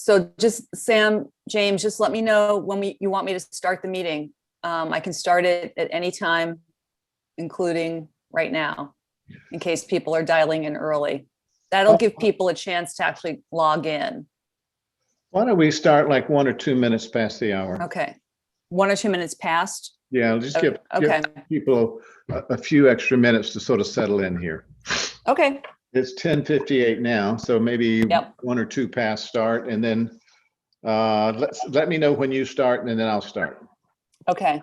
So just Sam, James, just let me know when you want me to start the meeting. I can start it at any time, including right now, in case people are dialing in early. That'll give people a chance to actually log in. Why don't we start like 1 or 2 minutes past the hour? Okay. 1 or 2 minutes past. Yeah, I'll just give Okay. people a few extra minutes to sort of settle in here. Okay. It's 10:58 now, so maybe Yep. 1 or 2 past start, and then let me know when you start, and then I'll start. Okay.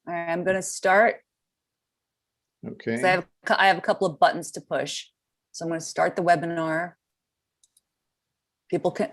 All right, I'm going to start. Okay. So I have a couple of buttons to push. So I'm going to start the webinar. People can.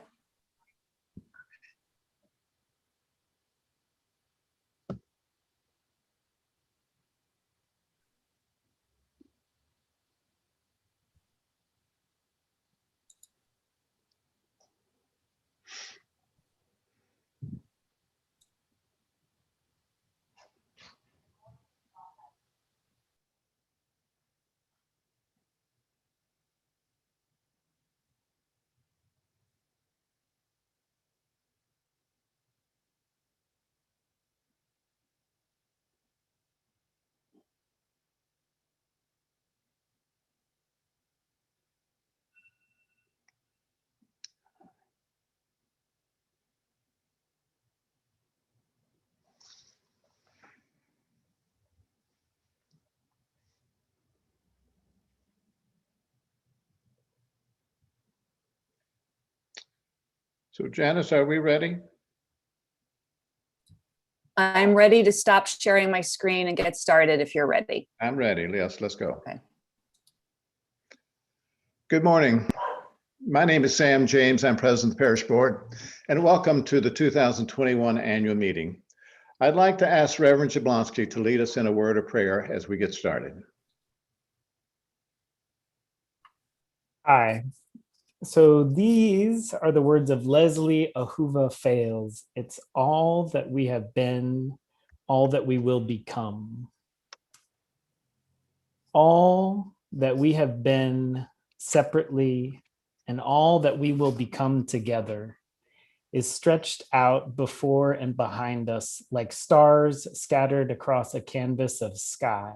So Janice, are we ready? I'm ready to stop sharing my screen and get started if you're ready. I'm ready. Let's go. Okay. Good morning. My name is Sam James. I'm president of the parish board, and welcome to the 2021 annual meeting. I'd like to ask Reverend Jablonski to lead us in a word of prayer as we get started. Hi. So these are the words of Leslie Ahuva Fales. It's all that we have been, all that we will become. All that we have been separately and all that we will become together is stretched out before and behind us like stars scattered across a canvas of sky.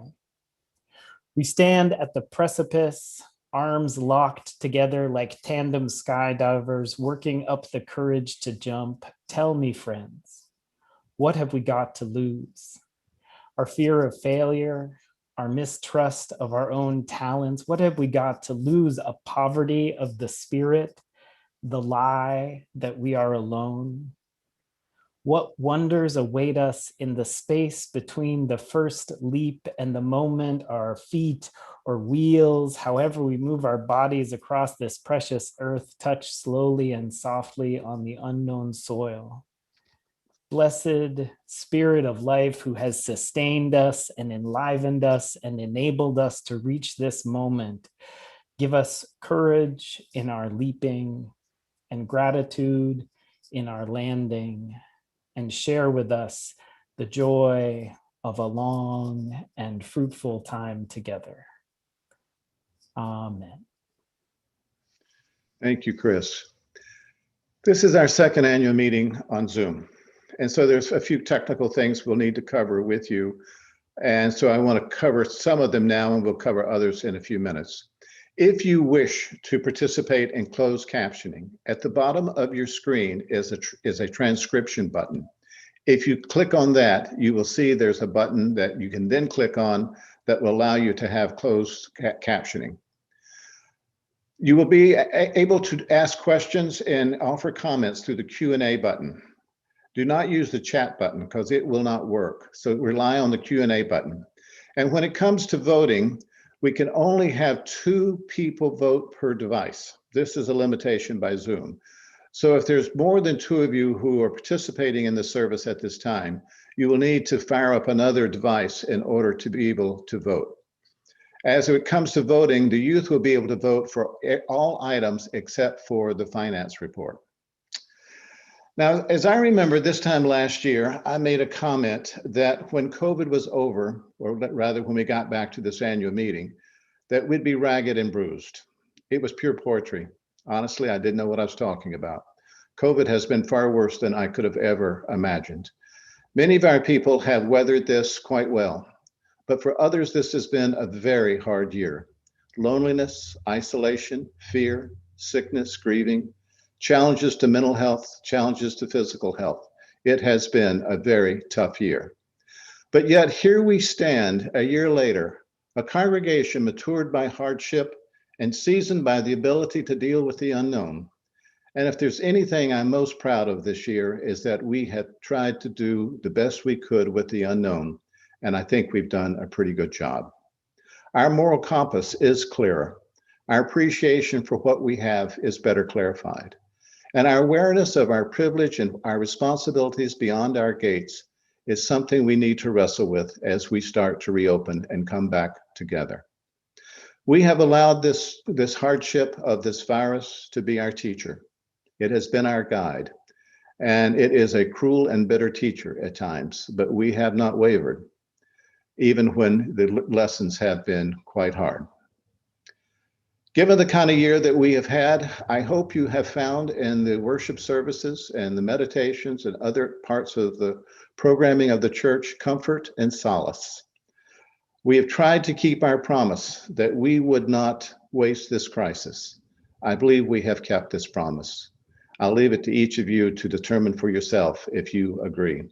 We stand at the precipice, arms locked together like tandem skydivers working up the courage to jump. Tell me, friends, what have we got to lose? Our fear of failure, our mistrust of our own talents? What have we got to lose? A poverty of the spirit, the lie that we are alone? What wonders await us in the space between the first leap and the moment our feet or wheels, however we move our bodies across this precious earth, touch slowly and softly on the unknown soil? Blessed Spirit of life, who has sustained us and enlivened us and enabled us to reach this moment, give us courage in our leaping and gratitude in our landing, and share with us the joy of a long and fruitful time together. Amen. Thank you, Chris. This is our second annual meeting on Zoom. And so there's a few technical things we'll need to cover with you. And so I want to cover some of them now, and we'll cover others in a few minutes. If you wish to participate in closed captioning, at the bottom of your screen is a transcription button. If you click on that, you will see there's a button that you can then click on that will allow you to have closed captioning. You will be able to ask questions and offer comments through the Q&A button. Do not use the chat button because it will not work. So rely on the Q&A button. And when it comes to voting, we can only have 2 people vote per device. This is a limitation by Zoom. So if there's more than 2 of you who are participating in the service at this time, you will need to fire up another device in order to be able to vote. As it comes to voting, the youth will be able to vote for all items except for the finance report. Now, as I remember this time last year, I made a comment that when COVID was over, or rather when we got back to this annual meeting, that we'd be ragged and bruised. It was pure poetry. Honestly, I didn't know what I was talking about. COVID has been far worse than I could have ever imagined. Many of our people have weathered this quite well, but for others, this has been a very hard year. Loneliness, isolation, fear, sickness, grieving, challenges to mental health, challenges to physical health. It has been a very tough year. But yet here we stand a year later, a congregation matured by hardship and seasoned by the ability to deal with the unknown. And if there's anything I'm most proud of this year is that we have tried to do the best we could with the unknown. And I think we've done a pretty good job. Our moral compass is clearer. Our appreciation for what we have is better clarified. And our awareness of our privilege and our responsibilities beyond our gates is something we need to wrestle with as we start to reopen and come back together. We have allowed this hardship of this virus to be our teacher. It has been our guide, and it is a cruel and bitter teacher at times, but we have not wavered, even when the lessons have been quite hard. Given the kind of year that we have had, I hope you have found in the worship services and the meditations and other parts of the programming of the church comfort and solace. We have tried to keep our promise that we would not waste this crisis. I believe we have kept this promise. I'll leave it to each of you to determine for yourself if you agree.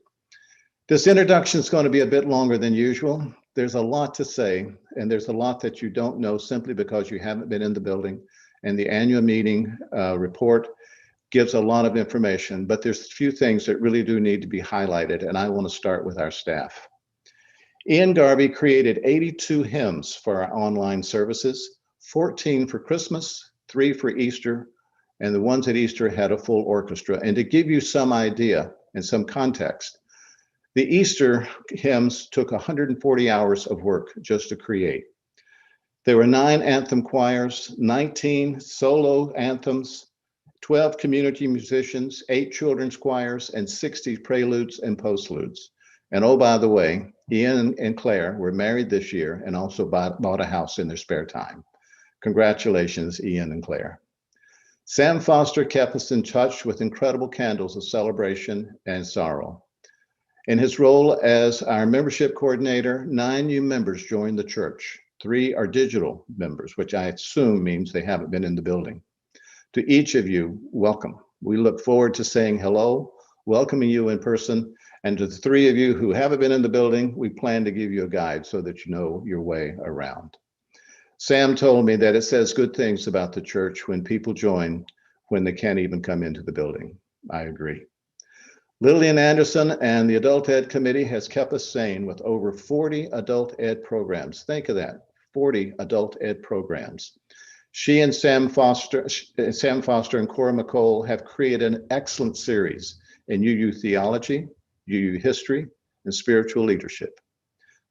This introduction is going to be a bit longer than usual. There's a lot to say, and there's a lot that you don't know simply because you haven't been in the building. And the annual meeting report gives a lot of information, but there's a few things that really do need to be highlighted, and I want to start with our staff. Ian Garvey created 82 hymns for our online services, 14 for Christmas, 3 for Easter, and the ones at Easter had a full orchestra. And to give you some idea and some context, the Easter hymns took 140 hours of work just to create. There were 9 anthem choirs, 19 solo anthems, 12 community musicians, 8 children's choirs, and 60 preludes and postludes. And oh, by the way, Ian and Claire were married this year and also bought a house in their spare time. Congratulations, Ian and Claire. Sam Foster kept us in touch with incredible candles of celebration and sorrow. In his role as our membership coordinator, 9 new members joined the church. 3 are digital members, which I assume means they haven't been in the building. To each of you, welcome. We look forward to saying hello, welcoming you in person, And to the three of you who haven't been in the building, we plan to give you a guide so that you know your way around. Sam told me that it says good things about the church when people join when they can't even come into the building. I agree. Lillian Anderson and the Adult Ed Committee has kept us sane with over 40 adult ed programs. Think of that, 40 adult ed programs. She and Sam Foster and Cora McCole have created an excellent series in UU theology, UU history, and spiritual leadership.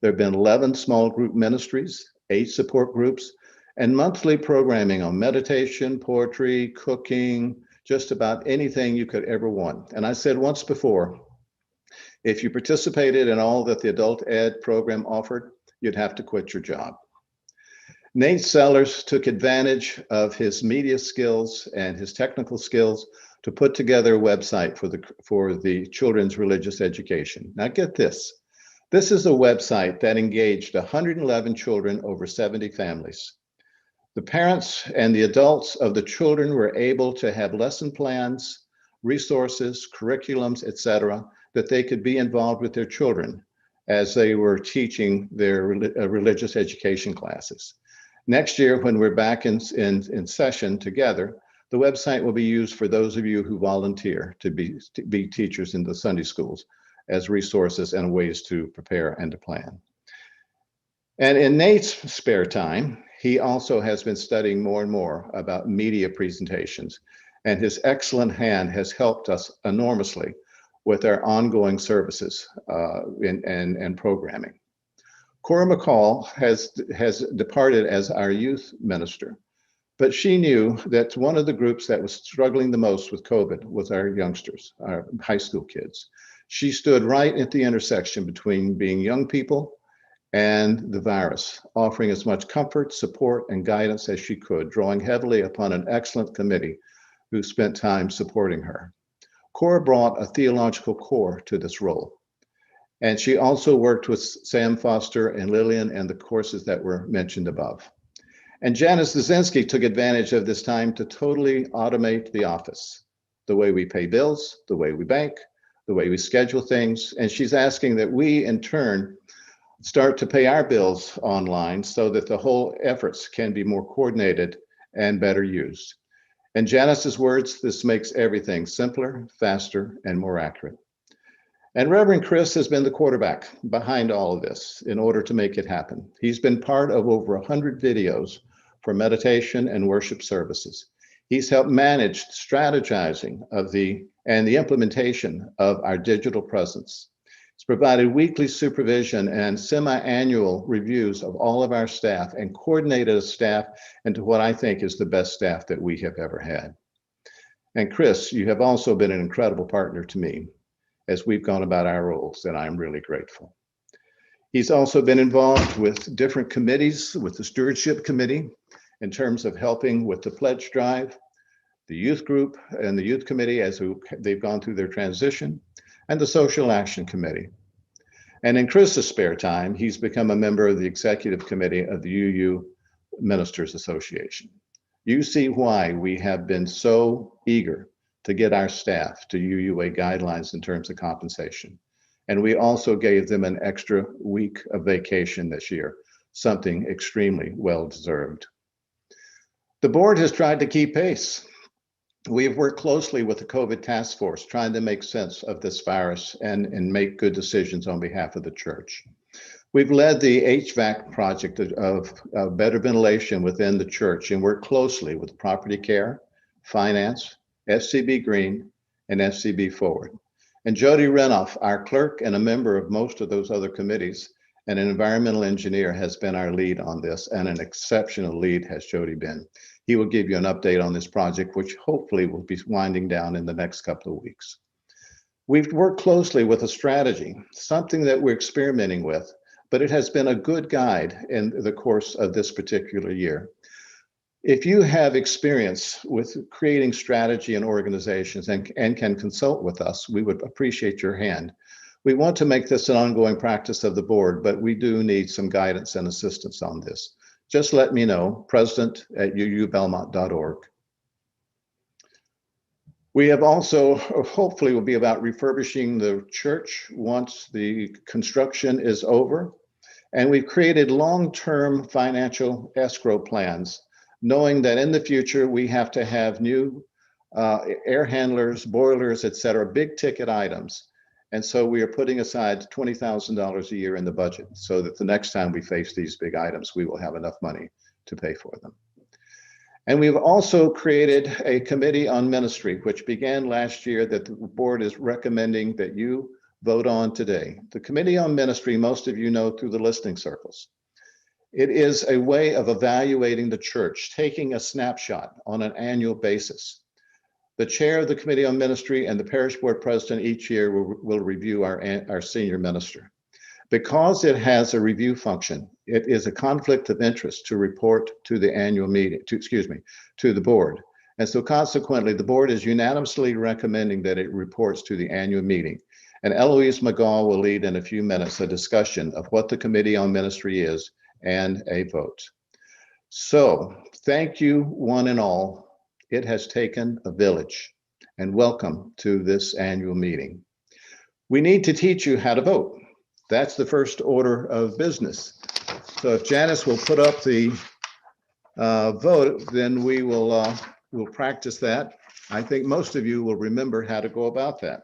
There have been 11 small group ministries, 8 support groups, and monthly programming on meditation, poetry, cooking, just about anything you could ever want. And I said once before, if you participated in all that the adult ed program offered, you'd have to quit your job. Nate Sellers took advantage of his media skills and his technical skills to put together a website for the children's religious education. Now get this. This is a website that engaged 111 children, over 70 families. The parents and the adults of the children were able to have lesson plans, resources, curriculums, etc., that they could be involved with their children as they were teaching their religious education classes. Next year, when we're back in session together, the website will be used for those of you who volunteer to be teachers in the Sunday schools as resources and ways to prepare and to plan. And in Nate's spare time, he also has been studying more and more about media presentations, and his excellent hand has helped us enormously with our ongoing services and programming. Cora McCall has departed as our youth minister, but she knew that one of the groups that was struggling the most with COVID was our youngsters, our high school kids. She stood right at the intersection between being young people and the virus, offering as much comfort, support, and guidance as she could, drawing heavily upon an excellent committee who spent time supporting her. Cora brought a theological core to this role. And she also worked with Sam Foster and Lillian and the courses that were mentioned above. And Janice Zazinski took advantage of this time to totally automate the office, the way we pay bills, the way we bank, the way we schedule things. And she's asking that we, in turn, start to pay our bills online so that the whole efforts can be more coordinated and better used. In Janice's words, this makes everything simpler, faster, and more accurate. And Reverend Chris has been the quarterback behind all of this in order to make it happen. He's been part of over 100 videos for meditation and worship services. He's helped manage strategizing and the implementation of our digital presence. He's provided weekly supervision and semi-annual reviews of all of our staff and coordinated a staff into what I think is the best staff that we have ever had. And Chris, you have also been an incredible partner to me as we've gone about our roles, and I'm really grateful. He's also been involved with different committees, with the Stewardship Committee, in terms of helping with the pledge drive, the youth group and the youth committee as they've gone through their transition, and the Social Action Committee. And in Chris's spare time, he's become a member of the executive committee of the UU Ministers Association. You see why we have been so eager to get our staff to UUA guidelines in terms of compensation. And we also gave them an extra week of vacation this year, something extremely well-deserved. The board has tried to keep pace. We have worked closely with the COVID task force, trying to make sense of this virus and make good decisions on behalf of the church. We've led the HVAC project of better ventilation within the church and worked closely with property care, finance, FCB Green, and FCB Forward. And Jody Renoff, our clerk and a member of most of those other committees, and an environmental engineer, has been our lead on this, and an exceptional lead has Jody been. He will give you an update on this project, which hopefully will be winding down in the next couple of weeks. We've worked closely with a strategy, something that we're experimenting with, but it has been a good guide in the course of this particular year. If you have experience with creating strategy in organizations and can consult with us, we would appreciate your hand. We want to make this an ongoing practice of the board, but we do need some guidance and assistance on this. Just let me know, president@uubelmont.org. We have also, hopefully will be about refurbishing the church once the construction is over. And we've created long-term financial escrow plans, knowing that in the future, we have to have new air handlers, boilers, et cetera, big ticket items. And so we are putting aside $20,000 a year in the budget so that the next time we face these big items, we will have enough money to pay for them. And we've also created a committee on ministry, which began last year, that the board is recommending that you vote on today. The Committee on Ministry, most of you know through the listening circles. It is a way of evaluating the church, taking a snapshot on an annual basis. The chair of the Committee on Ministry and the parish board president each year will review our senior minister. Because it has a review function, it is a conflict of interest to report to the annual meeting, to the board. And so consequently, the board is unanimously recommending that it reports to the annual meeting. And Eloise McGaw will lead in a few minutes a discussion of what the Committee on Ministry is and a vote. So thank you one and all. It has taken a village, and welcome to this annual meeting. We need to teach you how to vote. That's the first order of business. So if Janice will put up the vote, then we'll practice that. I think most of you will remember how to go about that.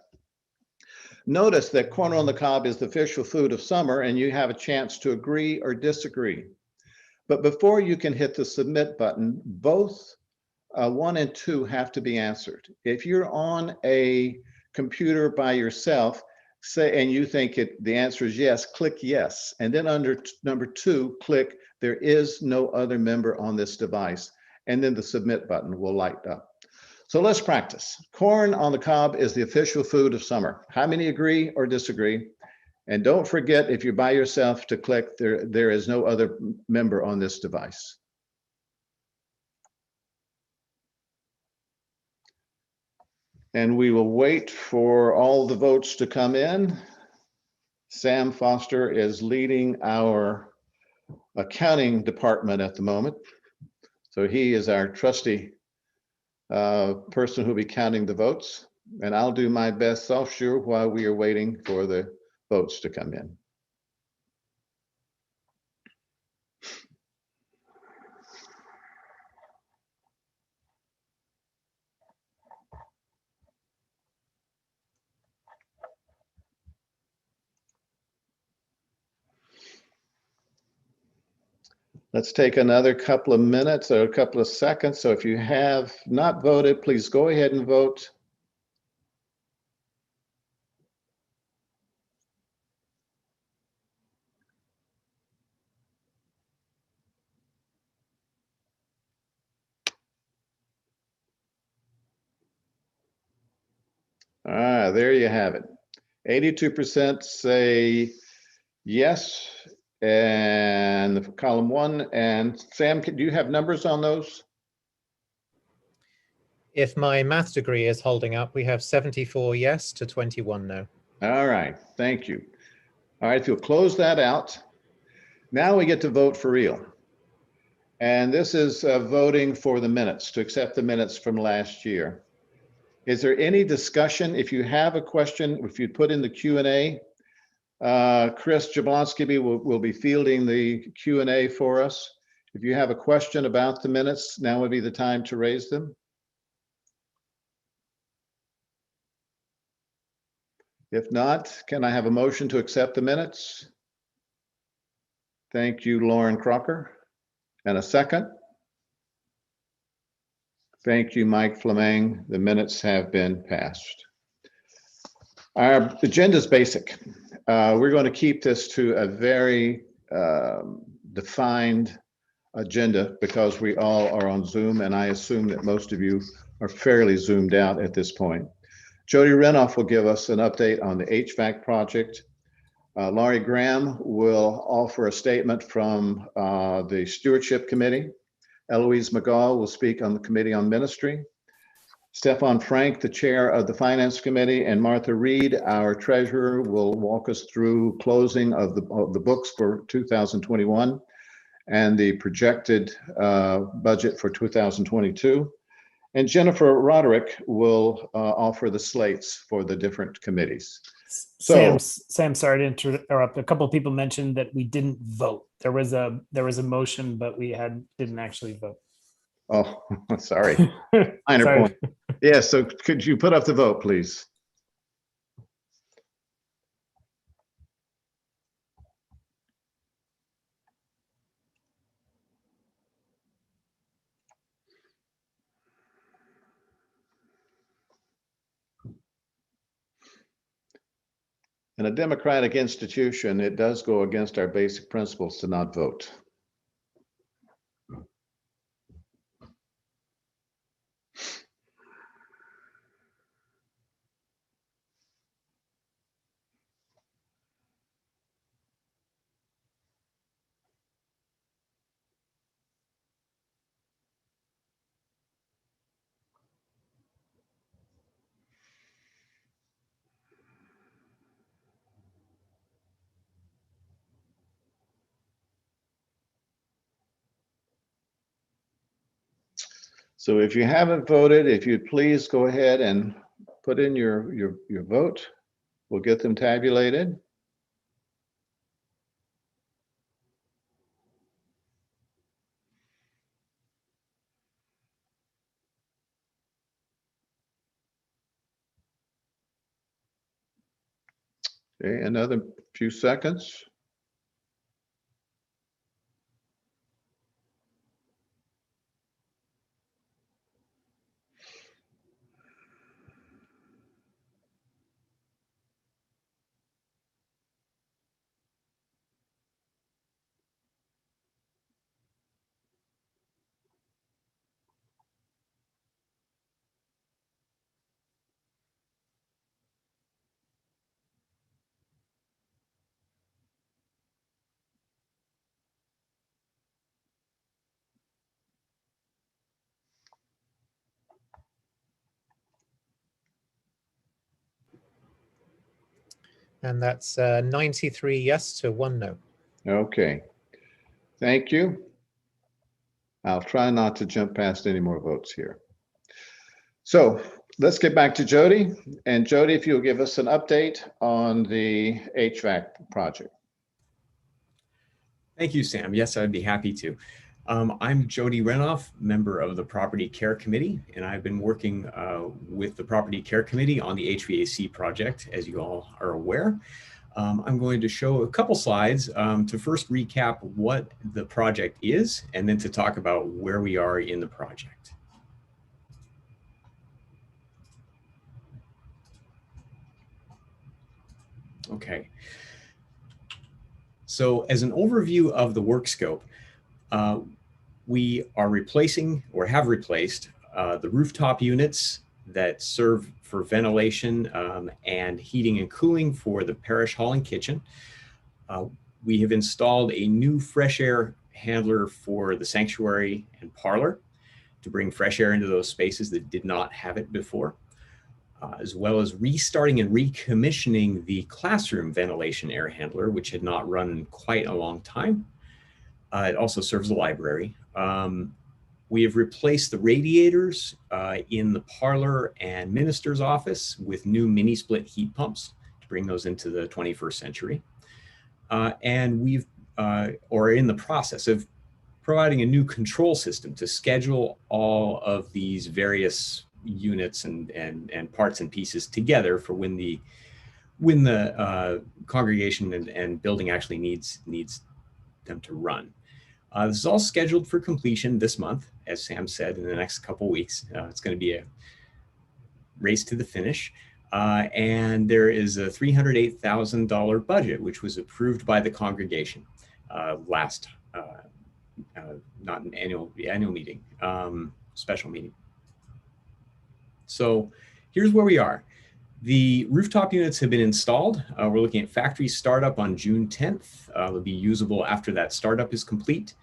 Notice that corn on the cob is the official food of summer, and you have a chance to agree or disagree. But before you can hit the submit button, both 1 and 2 have to be answered. If you're on a computer by yourself, and you think the answer is yes, click yes. And then under number 2, click there is no other member on this device. And then the submit button will light up. So let's practice. Corn on the cob is the official food of summer. How many agree or disagree? And don't forget, if you're by yourself, to click there is no other member on this device. And we will wait for all the votes to come in. Sam Foster is leading our accounting department at the moment. So he is our trusty person who'll be counting the votes. And I'll do my best offshore while we are waiting for the votes to come in. Let's take another couple of minutes or a couple of seconds. So if you have not voted, please go ahead and vote. There you have it. 82% say yes. And column 1, and Sam, do you have numbers on those? If my maths degree is holding up, we have 74 yes to 21 no. All right, thank you. All right, if you'll close that out. Now we get to vote for real. And this is voting for the minutes, to accept the minutes from last year. Is there any discussion? If you have a question, if you put in the Q&A, Chris Jablonski will be fielding the Q&A for us. If you have a question about the minutes, now would be the time to raise them. If not, can I have a motion to accept the minutes? Thank you, Lauren Crocker. And a second? Thank you, Mike Fleming. The minutes have been passed. Our agenda is basic. We're going to keep this to a very defined agenda because we all are on Zoom, and I assume that most of you are fairly zoomed out at this point. Jody Renoff will give us an update on the HVAC project. Laurie Graham will offer a statement from the Stewardship Committee. Eloise McGaw will speak on the Committee on Ministry. Stefan Frank, the chair of the Finance Committee, and Martha Reed, our treasurer, will walk us through closing of the books for 2021 and the projected budget for 2022. And Jennifer Roderick will offer the slates for the different committees. So, Sam, sorry to interrupt. A couple of people mentioned that we didn't vote. There was a motion, but we didn't actually vote. oh, sorry. Minor Sorry. point. Yeah, so could you put up the vote, please? In a democratic institution, it does go against our basic principles to not vote. So if you haven't voted, if you'd please go ahead and put in your vote. We'll get them tabulated. Okay, another few seconds. And that's 93 yes to 1 no. Okay, thank you. I'll try not to jump past any more votes here. So let's get back to Jody. And Jody, if you'll give us an update on the HVAC project. Thank you, Sam. Yes, I'd be happy to. I'm Jody Renoff, member of the Property Care Committee, and I've been working with the Property Care Committee on the HVAC project, as you all are aware. I'm going to show a couple slides to first recap what the project is, and then to talk about where we are in the project. Okay. So as an overview of the work scope, we are replacing or have replaced the rooftop units that serve for ventilation and heating and cooling for the parish hall and kitchen. We have installed a new fresh air handler for the sanctuary and parlor to bring fresh air into those spaces that did not have it before, as well as restarting and recommissioning the classroom ventilation air handler, which had not run in quite a long time. It also serves the library. We have replaced the radiators in the parlor and minister's office with new mini split heat pumps to bring those into the 21st century. And we've, or in the process of providing a new control system to schedule all of these various units and parts and pieces together for when the congregation and building actually needs them to run. This is all scheduled for completion this month, as Sam said, in the next couple of weeks. It's going to be a race to the finish. And there is a $308,000 budget, which was approved by the congregation last, not an annual meeting, special meeting. So here's where we are. The rooftop units have been installed. We're looking at factory startup on June 10th. They'll be usable after that startup is complete.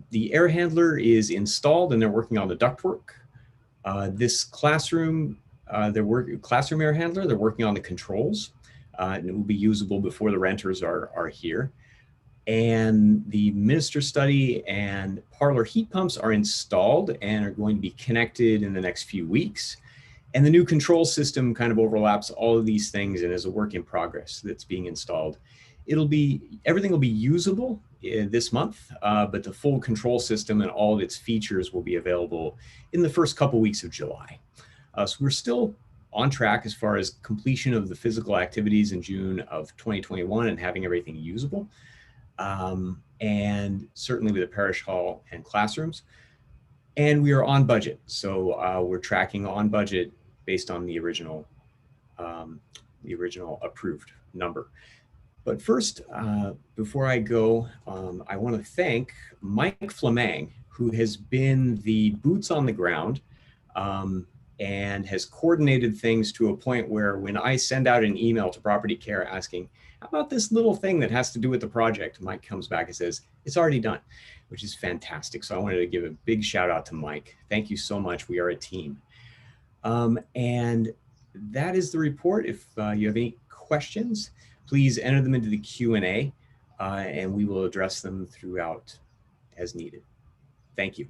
The air handler is installed and they're working on the ductwork. This classroom, classroom air handler, they're working on the controls and it will be usable before the renters are here. And the minister study and parlor heat pumps are installed and are going to be connected in the next few weeks. And the new control system kind of overlaps all of these things and is a work in progress that's being installed. Everything will be usable this month, but the full control system and all of its features will be available in the first couple weeks of July. So we're still on track as far as completion of the physical activities in June of 2021 and having everything usable. And certainly with the parish hall and classrooms. And we are on budget. So we're tracking on budget based on the original approved number. But first, before I go, I want to thank Mike Flamang, who has been the boots on the ground and has coordinated things to a point where when I send out an email to Property Care asking, how about this little thing that has to do with the project? Mike comes back and says, it's already done, which is fantastic. So I wanted to give a big shout out to Mike. Thank you so much. We are a team. And that is the report. If you have any questions, please enter them into the Q&A and we will address them throughout as needed. Thank you.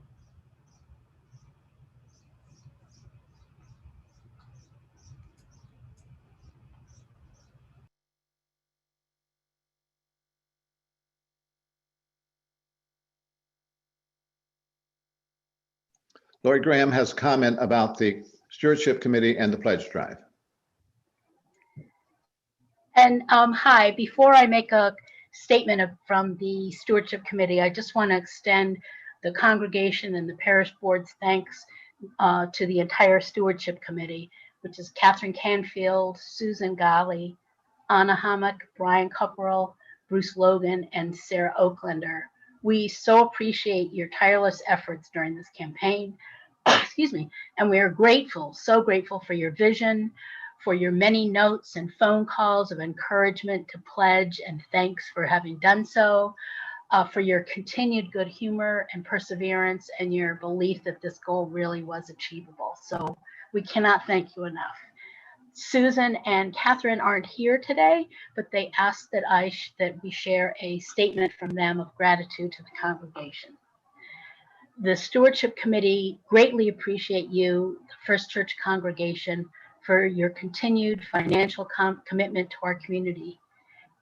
Lori Graham has a comment about the Stewardship Committee and the pledge drive. And hi, before I make a statement from the Stewardship Committee, I just want to extend the congregation and the parish board's thanks to the entire Stewardship Committee, which is Catherine Canfield, Susan Ghali, Anna Hammock, Brian Cupperell, Bruce Logan, and Sarah Oaklander. We so appreciate your tireless efforts during this campaign. Excuse me. And we are grateful, so grateful for your vision, for your many notes and phone calls of encouragement to pledge, and thanks for having done so, for your continued good humor and perseverance and your belief that this goal really was achievable. So we cannot thank you enough. Susan and Catherine aren't here today, but they asked that that we share a statement from them of gratitude to the congregation. The Stewardship Committee greatly appreciate you, the First Church congregation, for your continued financial commitment to our community.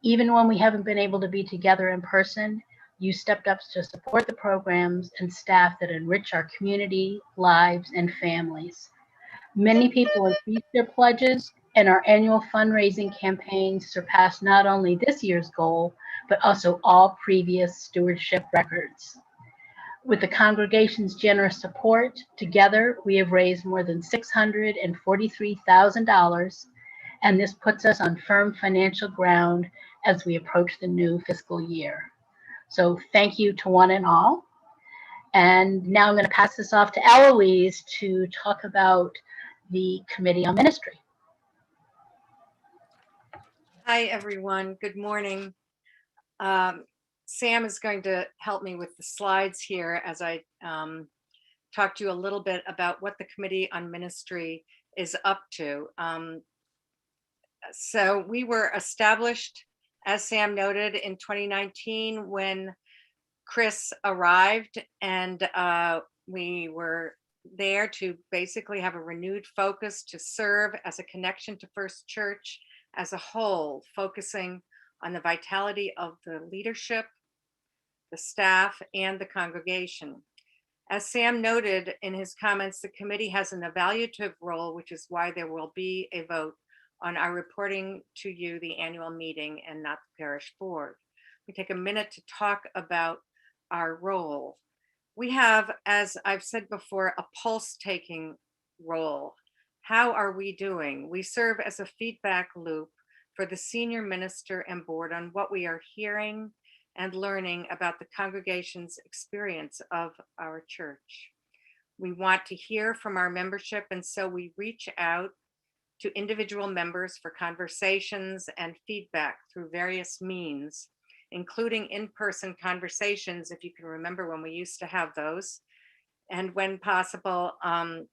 Even when we haven't been able to be together in person, you stepped up to support the programs and staff that enrich our community, lives, and families. Many people increased their pledges, and our annual fundraising campaigns surpassed not only this year's goal, but also all previous stewardship records. With the congregation's generous support, together we have raised more than $643,000, and this puts us on firm financial ground as we approach the new fiscal year. So thank you to one and all. And now I'm going to pass this off to Eloise to talk about the Committee on Ministry. Hi, everyone. Good morning. Sam is going to help me with the slides here as I talk to you a little bit about what the Committee on Ministry is up to. So we were established, as Sam noted, in 2019 when Chris arrived, and we were there to basically have a renewed focus to serve as a connection to First Church as a whole, focusing on the vitality of the leadership, the staff, and the congregation. As Sam noted in his comments, the committee has an evaluative role, which is why there will be a vote on our reporting to you, the annual meeting, and not the parish board. We take a minute to talk about our role. We have, as I've said before, a pulse-taking role. How are we doing? We serve as a feedback loop for the senior minister and board on what we are hearing and learning about the congregation's experience of our church. We want to hear from our membership, and so we reach out to individual members for conversations and feedback through various means, including in-person conversations, if you can remember when we used to have those, and when possible, and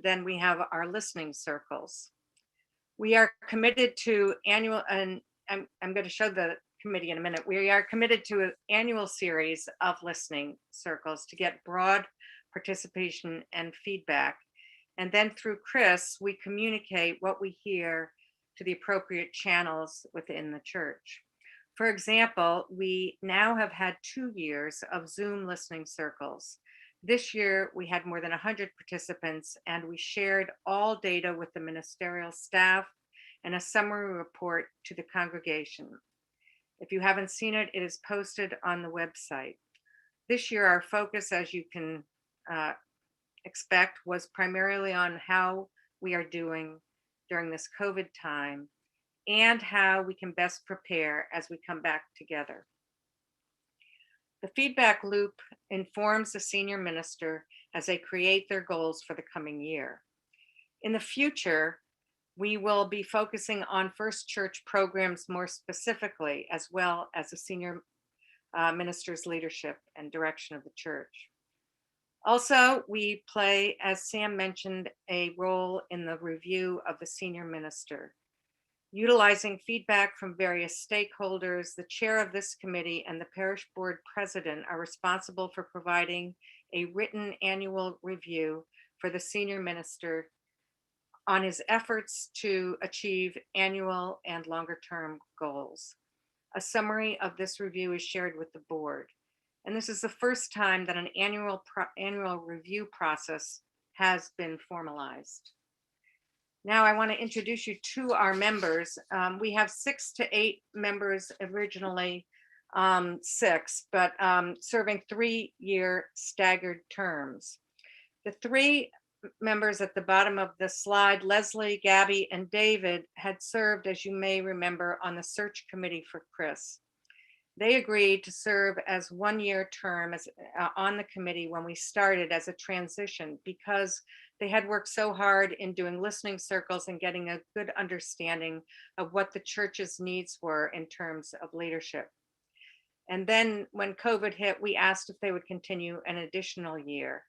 then we have our listening circles. We are committed to annual, and I'm going to show the committee in a minute. We are committed to an annual series of listening circles to get broad participation and feedback. And then through Chris, we communicate what we hear to the appropriate channels within the church. For example, we now have had 2 years of Zoom listening circles. This year, we had more than 100 participants, and we shared all data with the ministerial staff and a summary report to the congregation. If you haven't seen it, it is posted on the website. This year, our focus, as you can expect, was primarily on how we are doing during this COVID time and how we can best prepare as we come back together. The feedback loop informs the senior minister as they create their goals for the coming year. In the future, we will be focusing on First Church programs more specifically, as well as the senior minister's leadership and direction of the church. Also, we play, as Sam mentioned, a role in the review of the senior minister. Utilizing feedback from various stakeholders, the chair of this committee and the parish board president are responsible for providing a written annual review for the senior minister on his efforts to achieve annual and longer-term goals. A summary of this review is shared with the board. And this is the first time that an annual review process has been formalized. Now I want to introduce you to our members. We have 6 to 8 members originally, 6, but serving 3-year staggered terms. The 3 members at the bottom of the slide, Leslie, Gabby, and David, had served, as you may remember, on the search committee for Chris. They agreed to serve as 1-year term on the committee when we started as a transition, because they had worked so hard in doing listening circles and getting a good understanding of what the church's needs were in terms of leadership. And then when COVID hit, we asked if they would continue an additional year.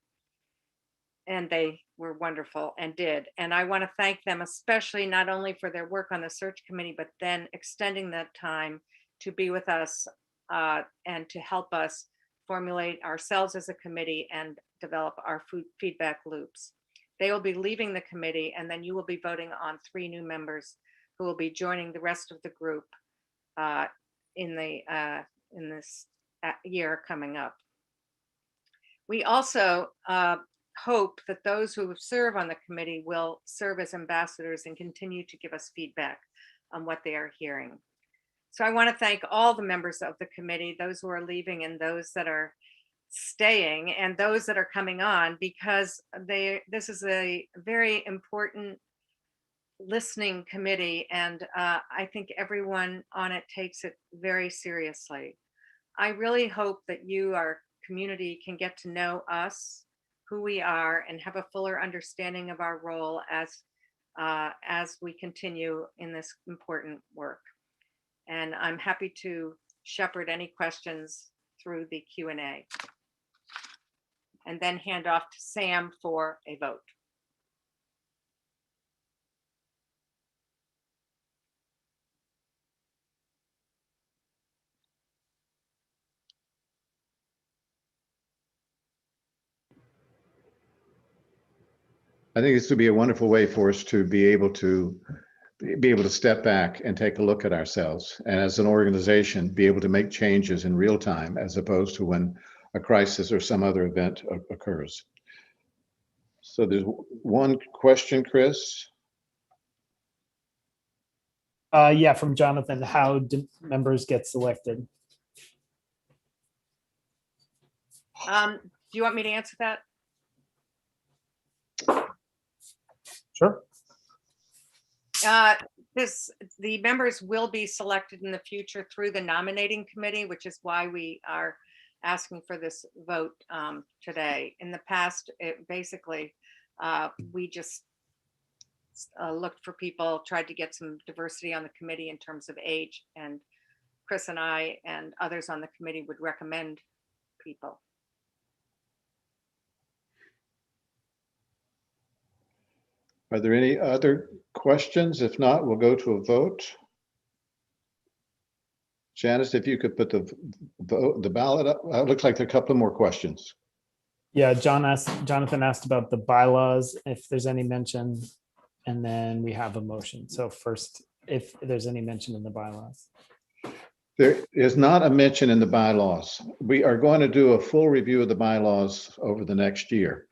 And they were wonderful and did. And I want to thank them, especially not only for their work on the search committee, but then extending that time to be with us and to help us formulate ourselves as a committee and develop our feedback loops. They will be leaving the committee, and then you will be voting on 3 new members who will be joining the rest of the group in this year coming up. We also hope that those who serve on the committee will serve as ambassadors and continue to give us feedback on what they are hearing. So I want to thank all the members of the committee, those who are leaving and those that are staying and those that are coming on, because this is a very important listening committee, and I think everyone on it takes it very seriously. I really hope that you, our community, can get to know us, who we are, and have a fuller understanding of our role as we continue in this important work. And I'm happy to shepherd any questions through the Q&A. And then hand off to Sam for a vote. I think this would be a wonderful way for us to be able to step back and take a look at ourselves, and as an organization, be able to make changes in real time, as opposed to when a crisis or some other event occurs. So there's one question, Chris. Yeah, from Jonathan. How do members get selected? Do you want me to answer that? Sure. The members will be selected in the future through the nominating committee, which is why we are asking for this vote today. In the past, we just looked for people, tried to get some diversity on the committee in terms of age, and Chris and I and others on the committee would recommend people. Are there any other questions? If not, we'll go to a vote. Janice, if you could put the ballot up, it looks like there are a couple more questions. Yeah, Jonathan asked about the bylaws, if there's any mention, and then we have a motion. So first, if there's any mention in the bylaws. There is not a mention in the bylaws. We are going to do a full review of the bylaws over the next year.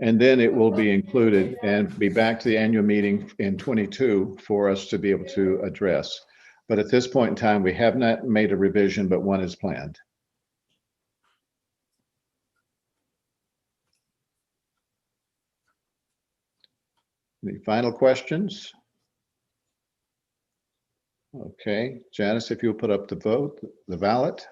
And then it will be included and be back to the annual meeting in 22 for us to be able to address. But at this point in time, we have not made a revision, but one is planned. Any final questions? Okay, Janice, if you'll put up the ballot.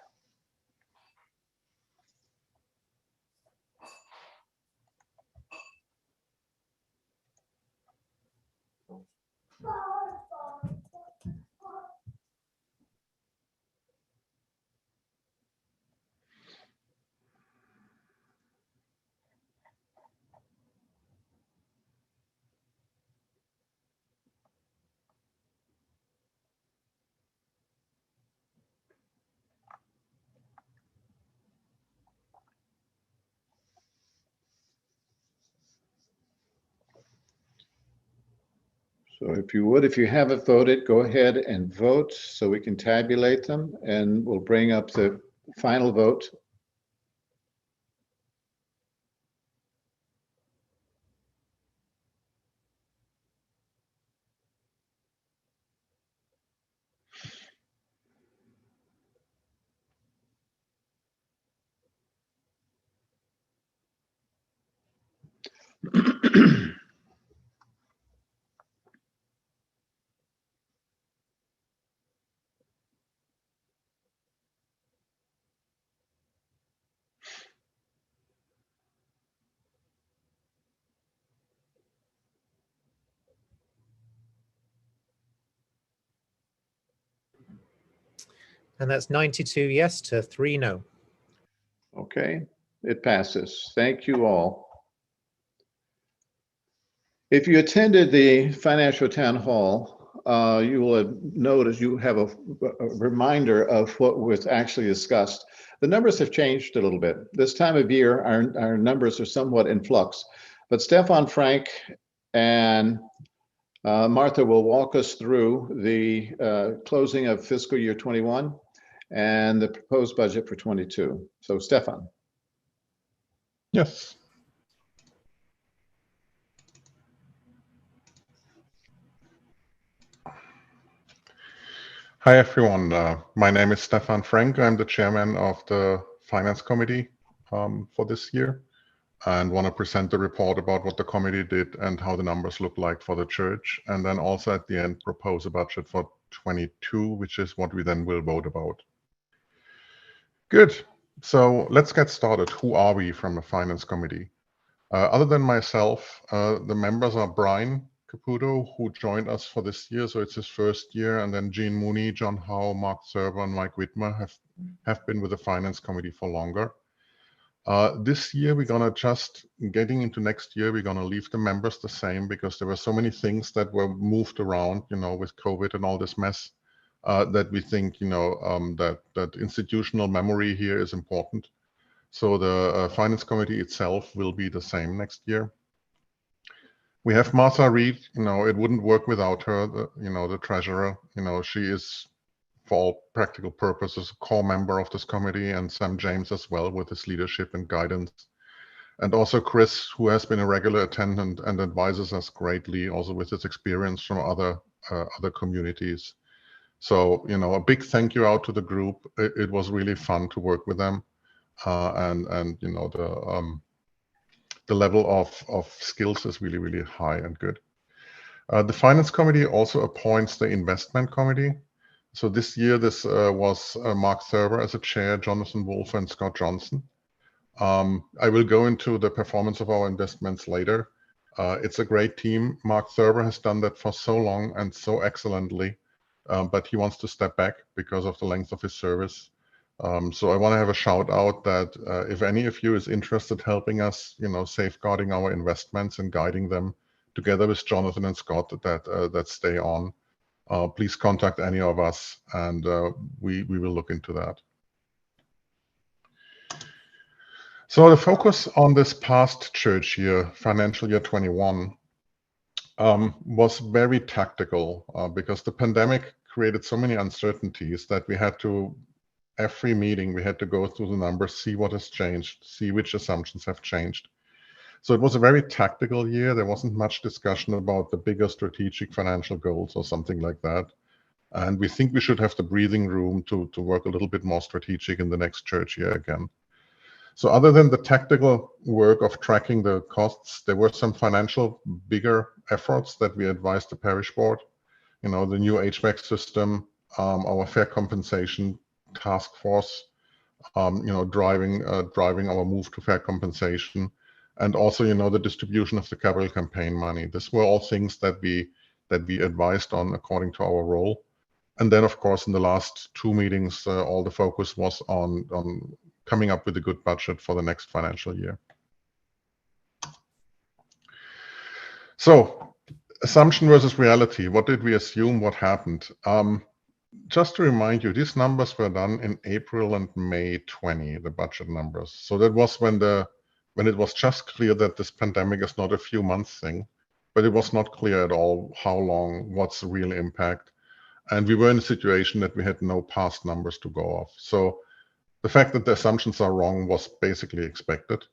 So if you haven't voted, go ahead and vote so we can tabulate them, and we'll bring up the final vote. And that's 92 yes to 3 no. Okay, it passes. Thank you all. If you attended the financial town hall, you will have noticed you have a reminder of what was actually discussed. The numbers have changed a little bit. This time of year, our numbers are somewhat in flux, but Stefan Frank and Martha will walk us through the closing of fiscal year 21 and the proposed budget for 22. So Stefan. Yes. Hi, everyone. My name is Stefan Frank. I'm the chairman of the Finance Committee for this year, and want to present the report about what the committee did and how the numbers look like for the church. And then also at the end, propose a budget for 22, which is what we then will vote about. Good. So let's get started. Who are we from the Finance Committee? Other than myself, the members are Brian Caputo, who joined us for this year, so it's his first year, and then Jean Mooney, John Howe, Mark Server, and Mike Whitmer have been with the Finance Committee for longer. This year, we're gonna getting into next year, we're gonna leave the members the same because there were so many things that were moved around, with COVID and all this mess, that we think, that institutional memory here is important. So the Finance Committee itself will be the same next year. We have Martha Reed, it wouldn't work without her, the treasurer. She is, for all practical purposes, a core member of this committee, and Sam James as well with his leadership and guidance. And also Chris, who has been a regular attendant and advises us greatly, also with his experience from other communities. So, a big thank you out to the group. It was really fun to work with them. And the level of skills is really, really high and good. The Finance Committee also appoints the Investment Committee. So this year, this was Mark Thurber as a chair, Jonathan Wolfe and Scott Johnson. I will go into the performance of our investments later. It's a great team. Mark Thurber has done that for so long and so excellently, but he wants to step back because of the length of his service. So I want to have a shout out that if any of you is interested helping us, safeguarding our investments and guiding them together with Jonathan and Scott that stay on, please contact any of us, and we will look into that. So the focus on this past church year, financial year 21, was very tactical because the pandemic created so many uncertainties that we had to, every meeting, we had to go through the numbers, see what has changed, see which assumptions have changed. So it was a very tactical year. There wasn't much discussion about the bigger strategic financial goals or something like that. And we think we should have the breathing room to work a little bit more strategic in the next church year again. So other than the tactical work of tracking the costs, there were some financial bigger efforts that we advised the parish board. You know, the new HVAC system, our fair compensation task force, you know, driving our move to fair compensation, and also, you know, the distribution of the capital campaign money. These were all things that we advised on according to our role. And then, of course, in the last two meetings, all the focus was on coming up with a good budget for the next financial year. So, assumption versus reality. What did we assume? What happened? Just to remind you, these numbers were done in April and May 20, the budget numbers. So that was when it was just clear that this pandemic is not a few months thing, but it was not clear at all how long, what's the real impact. And we were in a situation that we had no past numbers to go off. So the fact that the assumptions are wrong was basically expected.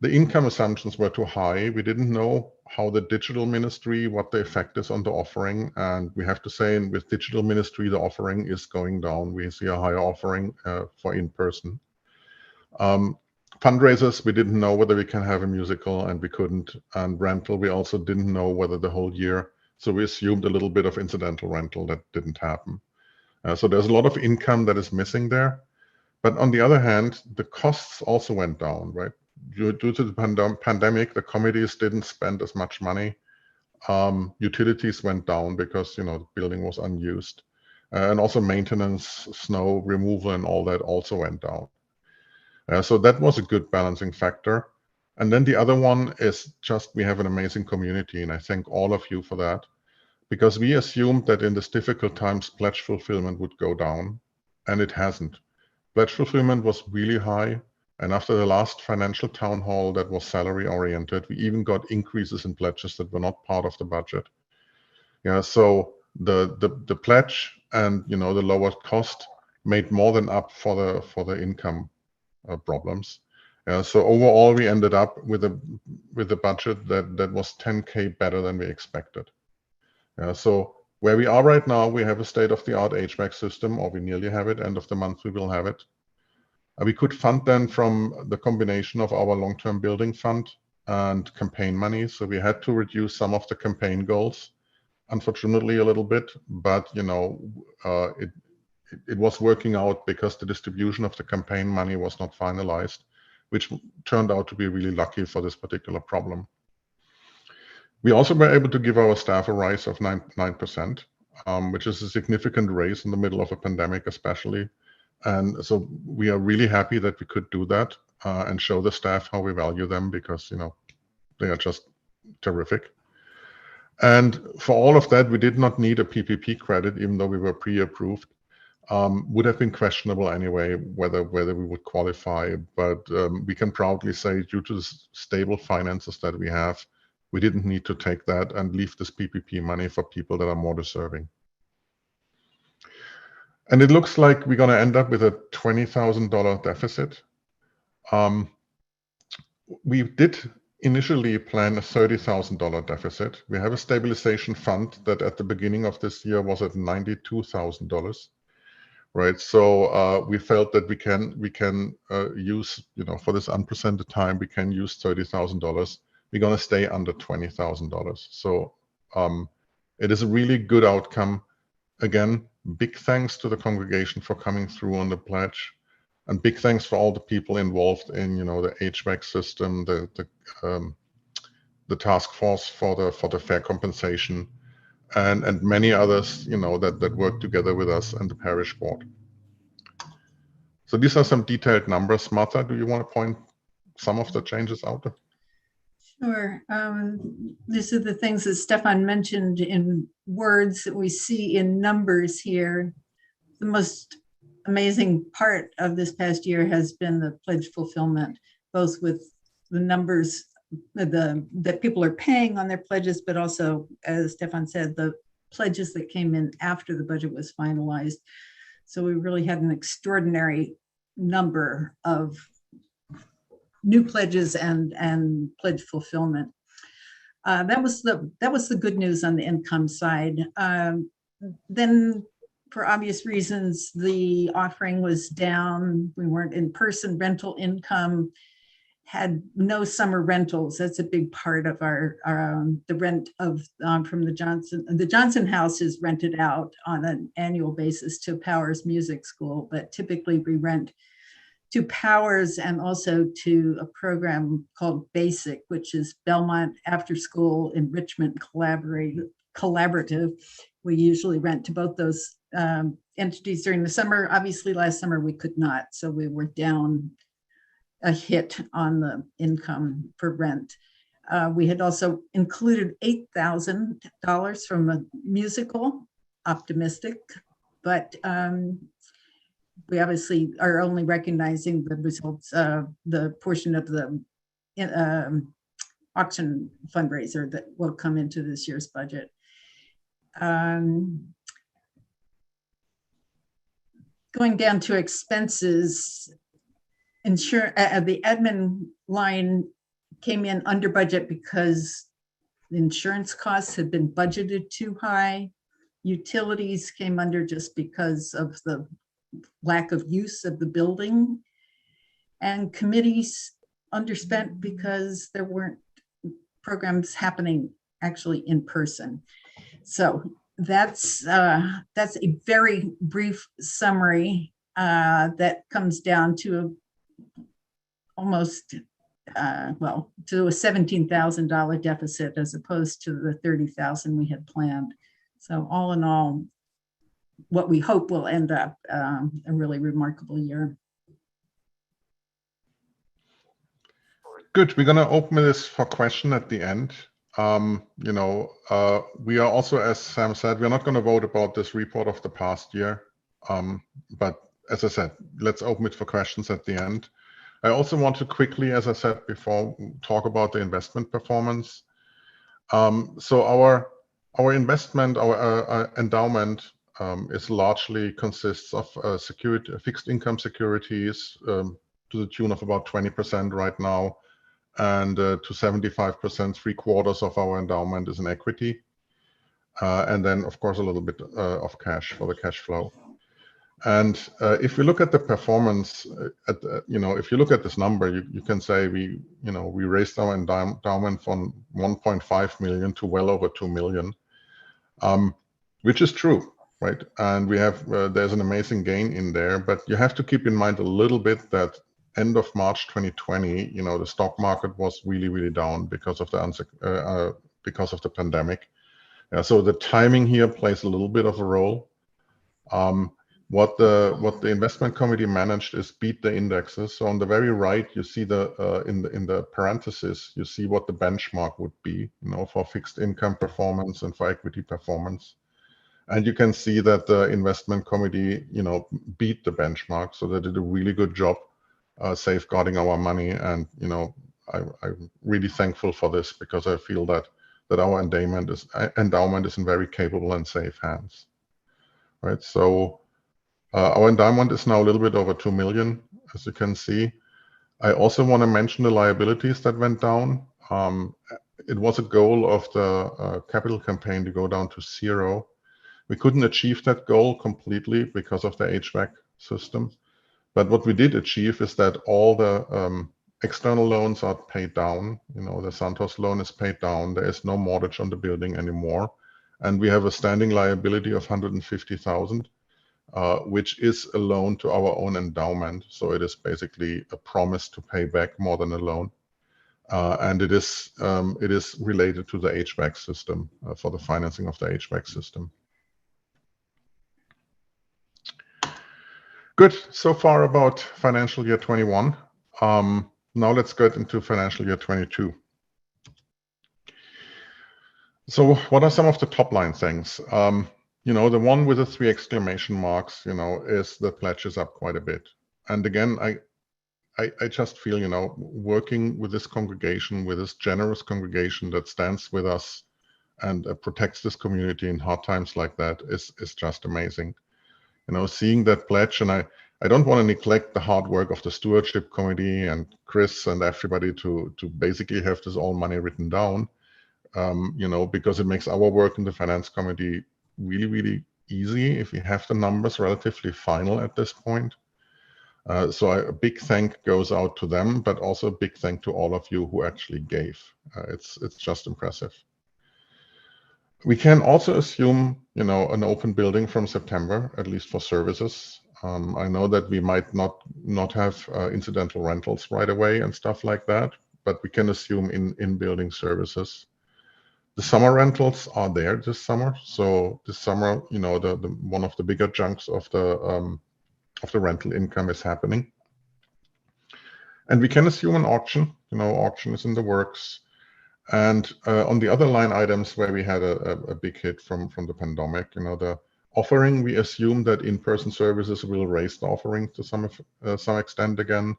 The income assumptions were too high. We didn't know how the digital ministry, what the effect is on the offering. And we have to say, with digital ministry, the offering is going down. We see a higher offering for in-person. Fundraisers, we didn't know whether we can have a musical, and we couldn't. And rental, we also didn't know whether the whole year. So we assumed a little bit of incidental rental. That didn't happen. So there's a lot of income that is missing there. But on the other hand, the costs also went down, right? Due to the pandemic, the committees didn't spend as much money. Utilities went down because, you know, the building was unused. And also maintenance, snow removal, and all that also went down. So that was a good balancing factor. And then the other one is just we have an amazing community, and I thank all of you for that, because we assumed that in this difficult times, pledge fulfillment would go down, and it hasn't. Pledge fulfillment was really high. And after the last financial town hall that was salary oriented, we even got increases in pledges that were not part of the budget. Yeah, so the pledge and, you know, the lower cost made more than up for the income problems. So overall, we ended up with a budget that was 10K better than we expected. So where we are right now, we have a state-of-the-art HVAC system, or we nearly have it. End of the month, we will have it. We could fund then from the combination of our long-term building fund and campaign money. So we had to reduce some of the campaign goals, unfortunately, a little bit. But, you know, it was working out because the distribution of the campaign money was not finalized, which turned out to be really lucky for this particular problem. We also were able to give our staff a rise of 9%, which is a significant raise in the middle of a pandemic, especially. And so we are really happy that we could do that and show the staff how we value them, because, you know, they are just terrific. And for all of that, we did not need a PPP credit, even though we were pre-approved. Would have been questionable anyway whether we would qualify, but we can proudly say, due to the stable finances that we have, we didn't need to take that and leave this PPP money for people that are more deserving. And it looks like we're going to end up with a $20,000 deficit. We did initially plan a $30,000 deficit. We have a stabilization fund that at the beginning of this year was at $92,000. Right, so we felt that we can use, you know, for this unprecedented time, we can use $30,000. We're going to stay under $20,000. So it is a really good outcome. Again, big thanks to the congregation for coming through on the pledge, and big thanks for all the people involved in, you know, the HVAC system, the task force for the fair compensation, and many others, you know, that work together with us and the parish board. So these are some detailed numbers. Martha, do you want to point some of the changes out? Sure. These are the things that Stefan mentioned in words that we see in numbers here. The most amazing part of this past year has been the pledge fulfillment, both with the numbers that people are paying on their pledges, but also, as Stefan said, the pledges that came in after the budget was finalized. So we really had an extraordinary number of new pledges and pledge fulfillment. That was the good news on the income side. Then, for obvious reasons, the offering was down. We weren't in person. Rental income had no summer rentals. That's a big part of our the rent of from the Johnson House is rented out on an annual basis to Powers Music School, but typically we rent to Powers and also to a program called BASIC, which is Belmont After School Enrichment Collaborative. We usually rent to both those entities during the summer. Obviously, last summer we could not, so we were down a hit on the income for rent. We had also included $8,000 from a musical, Optimistic, but we obviously are only recognizing the results of the portion of the auction fundraiser that will come into this year's budget. Going down to expenses, the admin line came in under budget because the insurance costs had been budgeted too high. Utilities came under just because of the lack of use of the building, and committees underspent because there weren't programs happening actually in person. So that's a very brief summary that comes down to almost to a $17,000 deficit as opposed to the $30,000 we had planned. So all in all, what we hope will end up a really remarkable year. Good. We're going to open this for question at the end. We are also, as Sam said, we're not going to vote about this report of the past year. But as I said, let's open it for questions at the end. I also want to quickly, as I said before, talk about the investment performance. So our investment, our endowment is largely consists of fixed income securities to the tune of about 20% right now, and to 75%, 3/4 of our endowment is in equity, and then of course a little bit of cash for the cash flow. And if you look at the performance, if you look at this number, you can say we raised our endowment from 1.5 million to well over 2 million, which is true. Right, and we have there's an amazing gain in there, but you have to keep in mind a little bit that end of March 2020, the stock market was really down because of the pandemic. So the timing here plays a little bit of a role. What the investment committee managed is beat the indexes. So on the very right, you see in the parentheses, you see what the benchmark would be, for fixed income performance and for equity performance. And you can see that the investment committee, beat the benchmark. So they did a really good job safeguarding our money. And, I'm really thankful for this because I feel that our endowment is in very capable and safe hands. Right. So our endowment is now a little bit over 2 million, as you can see. I also want to mention the liabilities that went down. It was a goal of the capital campaign to go down to 0. We couldn't achieve that goal completely because of the HVAC system. But what we did achieve is that all the external loans are paid down. The Santos loan is paid down. There is no mortgage on the building anymore. And we have a standing liability of 150,000, which is a loan to our own endowment. So it is basically a promise to pay back more than a loan. And it is related to the HVAC system, for the financing of the HVAC system. Good. So far about financial year 21. Now let's get into financial year 22. So what are some of the top line things? The one with the 3 exclamation marks, is the pledge is up quite a bit. And again, I just feel, working with this congregation, with this generous congregation that stands with us and protects this community in hard times like that is just amazing. Seeing that pledge, and I don't want to neglect the hard work of the stewardship committee and Chris and everybody to basically have this all money written down. Because it makes our work in the finance committee really, really easy if we have the numbers relatively final at this point. So a big thank goes out to them, but also a big thank to all of you who actually gave. It's just impressive. We can also assume, an open building from September, at least for services. I know that we might not have incidental rentals right away and stuff like that, but we can assume in building services. The summer rentals are there this summer. So this summer, the one of the bigger chunks of the rental income is happening. And we can assume an auction. Auction is in the works. And on the other line items where we had a big hit from the pandemic, the offering, we assume that in-person services will raise the offering to some extent again.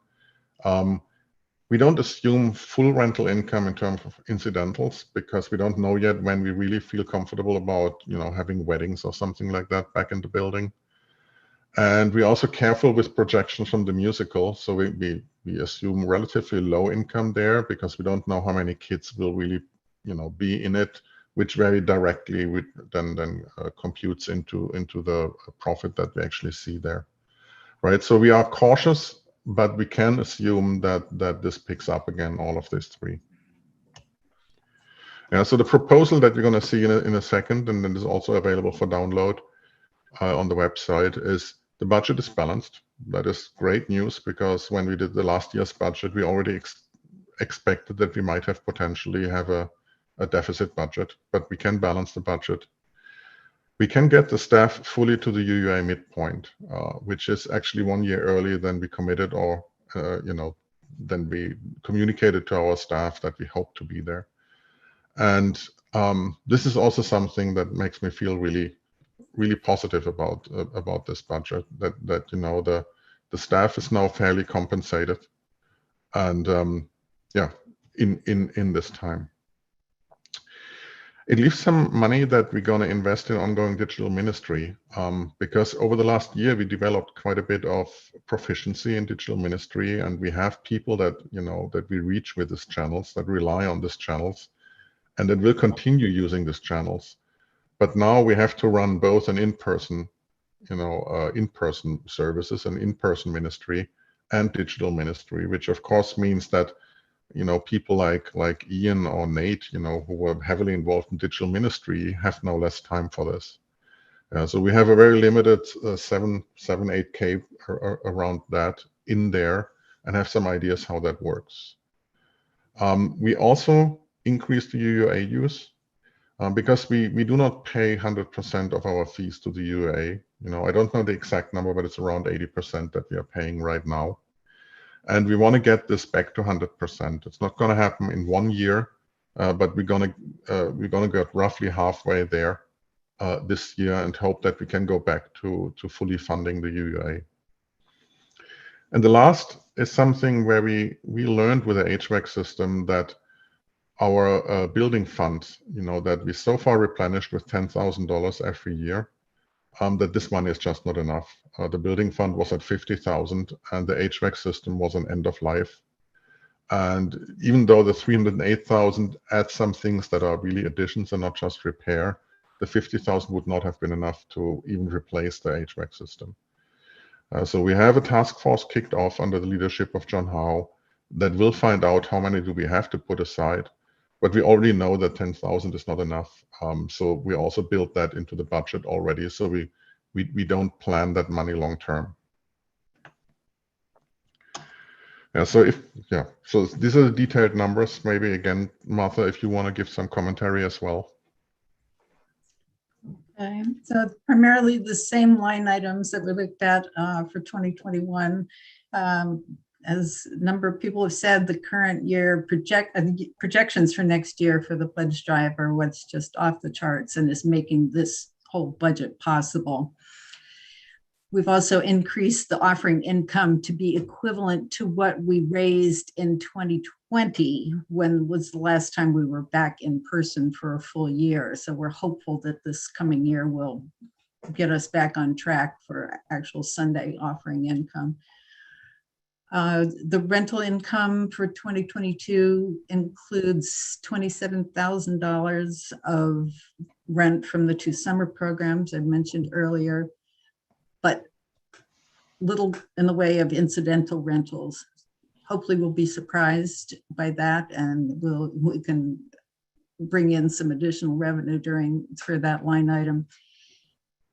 We don't assume full rental income in terms of incidentals because we don't know yet when we really feel comfortable about, having weddings or something like that back in the building. And we're also careful with projections from the musical. So we assume relatively low income there because we don't know how many kids will really, be in it, which very directly then computes into the profit that we actually see there, right? So we are cautious, but we can assume that this picks up again, all of these 3. Yeah, so the proposal that we're going to see in a second, and then is also available for download on the website, is the budget is balanced. That is great news because when we did the last year's budget, we already expected that we might have potentially have a deficit budget, but we can balance the budget. We can get the staff fully to the UUA midpoint, which is actually 1 year earlier than we committed or, than we communicated to our staff that we hope to be there. And this is also something that makes me feel really, really positive about this budget, that the staff is now fairly compensated. And in this time. It leaves some money that we're going to invest in ongoing digital ministry because over the last year, we developed quite a bit of proficiency in digital ministry, and we have people that, that we reach with these channels, that rely on these channels, and that will continue using these channels. But now we have to run both an in-person, in-person services and in-person ministry and digital ministry, which of course means that people like Ian or Nate, who were heavily involved in digital ministry have no less time for this. So we have a very limited 8K around that in there and have some ideas how that works. We also increased the UUA use because we do not pay 100% of our fees to the UUA. I don't know the exact number, but it's around 80% that we are paying right now. And we want to get this back to 100%. It's not going to happen in 1 year, but we're going to get roughly halfway there this year and hope that we can go back to fully funding the UUA. And the last is something where we learned with the HVAC system that our building fund, that we so far replenished with $10,000 every year, that this money is just not enough. The building fund was at 50,000 and the HVAC system was on end of life. And even though the 308,000 adds some things that are really additions and not just repair, the 50,000 would not have been enough to even replace the HVAC system. So we have a task force kicked off under the leadership of John Howe that will find out how many do we have to put aside. But we already know that 10,000 is not enough. So we also built that into the budget already. So we don't plan that money long term. Yeah, so these are the detailed numbers. Maybe again, Martha, if you want to give some commentary as well. Okay, so primarily the same line items that we looked at for 2021. as a number of people have said, the current year projections for next year for the pledge drive are what's just off the charts and is making this whole budget possible. We've also increased the offering income to be equivalent to what we raised in 2020, when was the last time we were back in person for a full year. So we're hopeful that this coming year will get us back on track for actual Sunday offering income. The rental income for 2022 includes $27,000 of rent from the 2 summer programs I mentioned earlier, but little in the way of incidental rentals. Hopefully we'll be surprised by that, and we can bring in some additional revenue for that line item.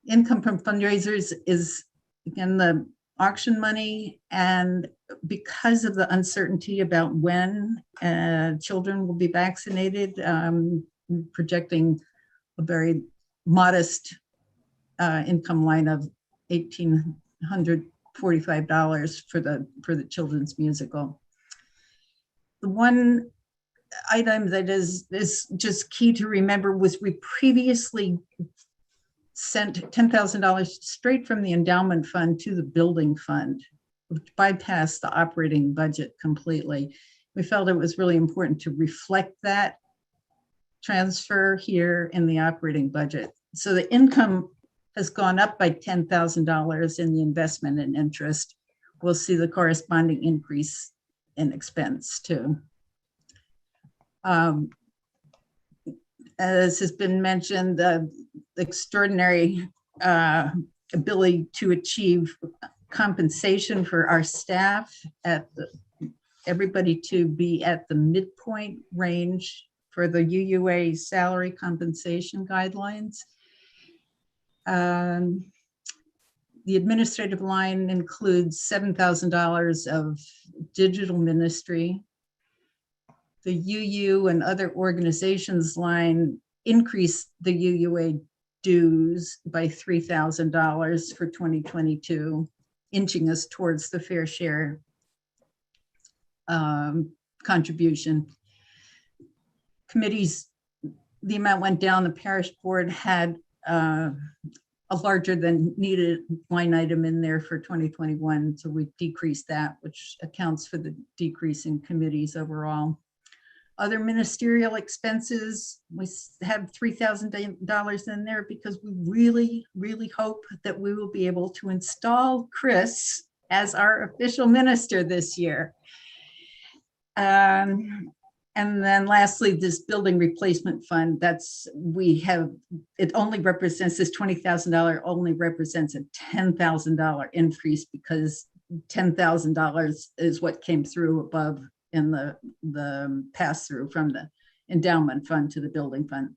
Income from fundraisers is, again, the auction money, and because of the uncertainty about when children will be vaccinated, projecting a very modest income line of $1,845 for the children's musical. The one item that is just key to remember was we previously sent $10,000 straight from the endowment fund to the building fund, which bypassed the operating budget completely. We felt it was really important to reflect that transfer here in the operating budget. So the income has gone up by $10,000 in the investment and interest. We'll see the corresponding increase in expense too. As has been mentioned, the extraordinary ability to achieve compensation for our staff, everybody to be at the midpoint range for the UUA salary compensation guidelines. The administrative line includes $7,000 of digital ministry. The UU and other organizations line increased the UUA dues by $3,000 for 2022, inching us towards the fair share contribution. Committees, the amount went down. The parish board had a larger than needed line item in there for 2021, so we decreased that, which accounts for the decrease in committees overall. Other ministerial expenses, we have $3,000 in there because we really, really hope that we will be able to install Chris as our official minister this year. And then lastly, this building replacement fund, it only represents, this $20,000 only represents a $10,000 increase because $10,000 is what came through above in the pass-through from the endowment fund to the building fund.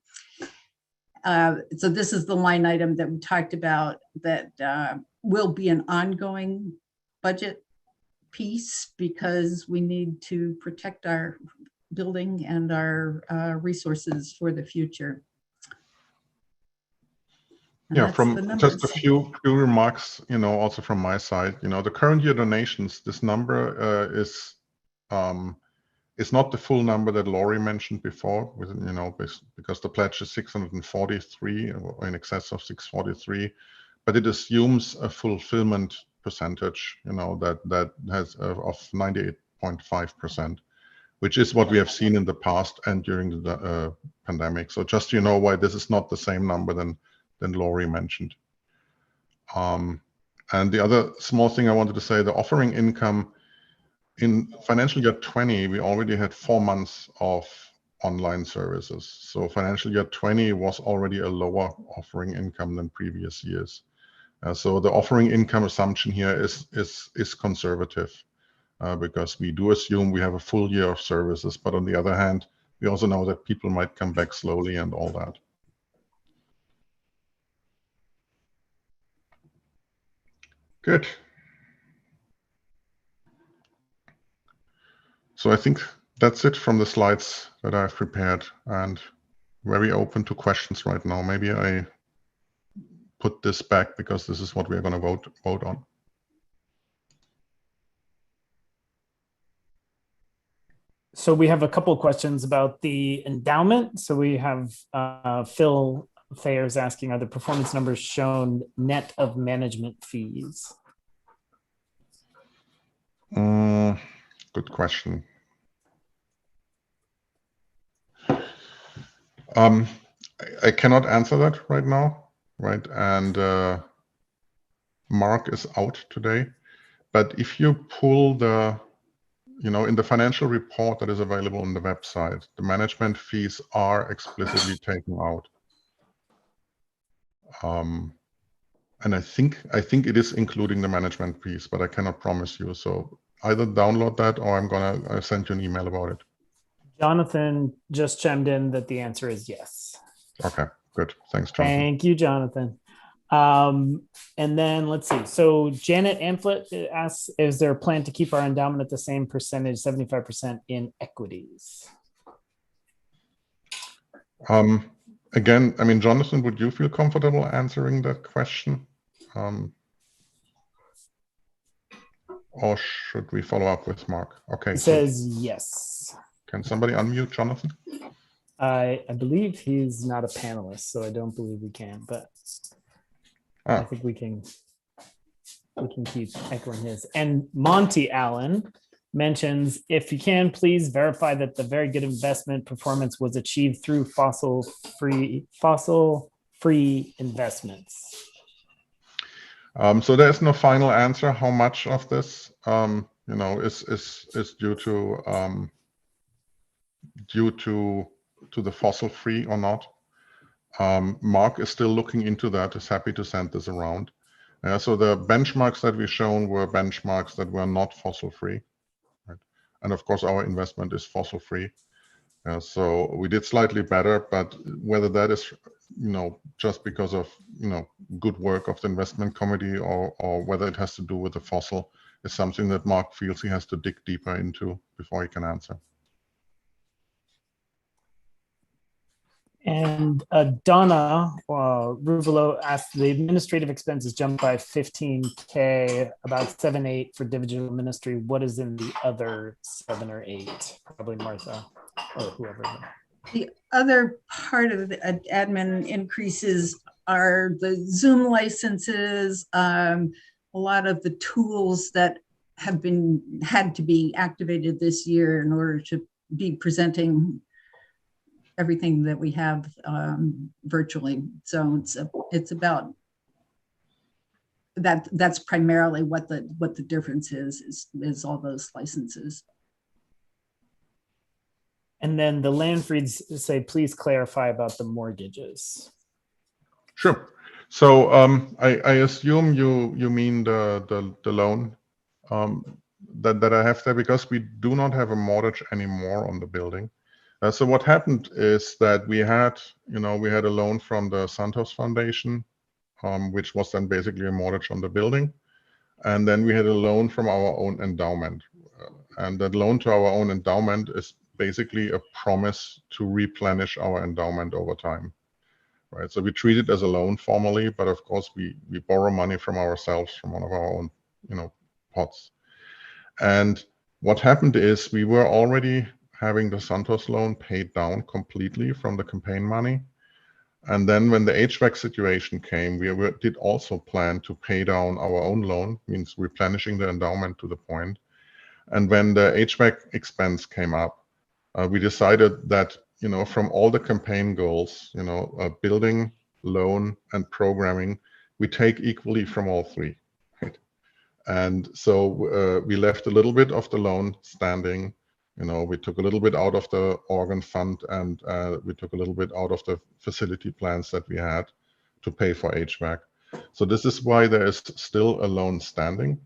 So this is the line item that we talked about that will be an ongoing budget piece because we need to protect our building and our resources for the future. And yeah, that's from the just a numbers. few remarks, also from my side, the current year donations, this number is not the full number that Laurie mentioned before, because the pledge is 643 or in excess of 643, but it assumes a fulfillment percentage, that has of 98.5%, which is what we have seen in the past and during the pandemic. So just why this is not the same number than Laurie mentioned. And the other small thing I wanted to say, the offering income in financial year 20, we already had 4 months of online services. So financial year 20 was already a lower offering income than previous years. So the offering income assumption here is conservative because we do assume we have a full year of services. But on the other hand, we also know that people might come back slowly and all that. Good. So I think that's it from the slides that I've prepared, and very open to questions right now. Maybe I put this back because this is what we're going to vote on. So we have a couple of questions about the endowment. So we have Phil Thayer's asking, are the performance numbers shown net of management fees? Good question. I cannot answer that right now, right? And Mark is out today. But if you pull the, in the financial report that is available on the website, the management fees are explicitly taken out. And I think it is including the management fees, but I cannot promise you. So either download that or I'll send you an email about it. Jonathan just chimed in that the answer is yes. Okay, good. Thanks, Jonathan. Thank you, Jonathan. And then let's see. So Janet Amplet asks, is there a plan to keep our endowment at the same percentage, 75% in equities? Again, I mean, Jonathan, would you feel comfortable answering that question? Or should we follow up with Mark? Okay. He says yes. Can somebody unmute Jonathan? I believe he's not a panelist, so I don't believe we can, but I think we can keep echoing his. And Monty Allen mentions, if you can, please verify that the very good investment performance was achieved through fossil-free investments. So there's no final answer how much of this is due to the fossil free or not. Mark is still looking into that, is happy to send this around. So the benchmarks that we've shown were benchmarks that were not fossil free, right? And of course our investment is fossil free. So we did slightly better, but whether that is just because of good work of the investment committee or whether it has to do with the fossil is something that Mark feels he has to dig deeper into before he can answer. And Donna Ruvolo asked, the administrative expenses jumped by 15K, about 7-8 for digital ministry. What is in the other 7 or 8? Probably Martha or whoever. The other part of the admin increases are the Zoom licenses, a lot of the tools that have had to be activated this year in order to be presenting everything that we have virtually. So it's about that. That's primarily what the difference is all those licenses. And then the Landfrieds say, please clarify about the mortgages. Sure. So I assume you mean the loan that I have there, because we do not have a mortgage anymore on the building. So what happened is that we had a loan from the Santos Foundation, which was then basically a mortgage on the building. And then we had a loan from our own endowment. And that loan to our own endowment is basically a promise to replenish our endowment over time, right? So we treat it as a loan formally, but of course we borrow money from ourselves, from one of our own, pots. And what happened is we were already having the Santos loan paid down completely from the campaign money. And then when the HVAC situation came, we did also plan to pay down our own loan, means replenishing the endowment to the point. And when the HVAC expense came up, we decided that, from all the campaign goals, building, loan, and programming, we take equally from all three. Right? And so we left a little bit of the loan standing. We took a little bit out of the organ fund, and we took a little bit out of the facility plans that we had to pay for HVAC. So this is why there is still a loan standing.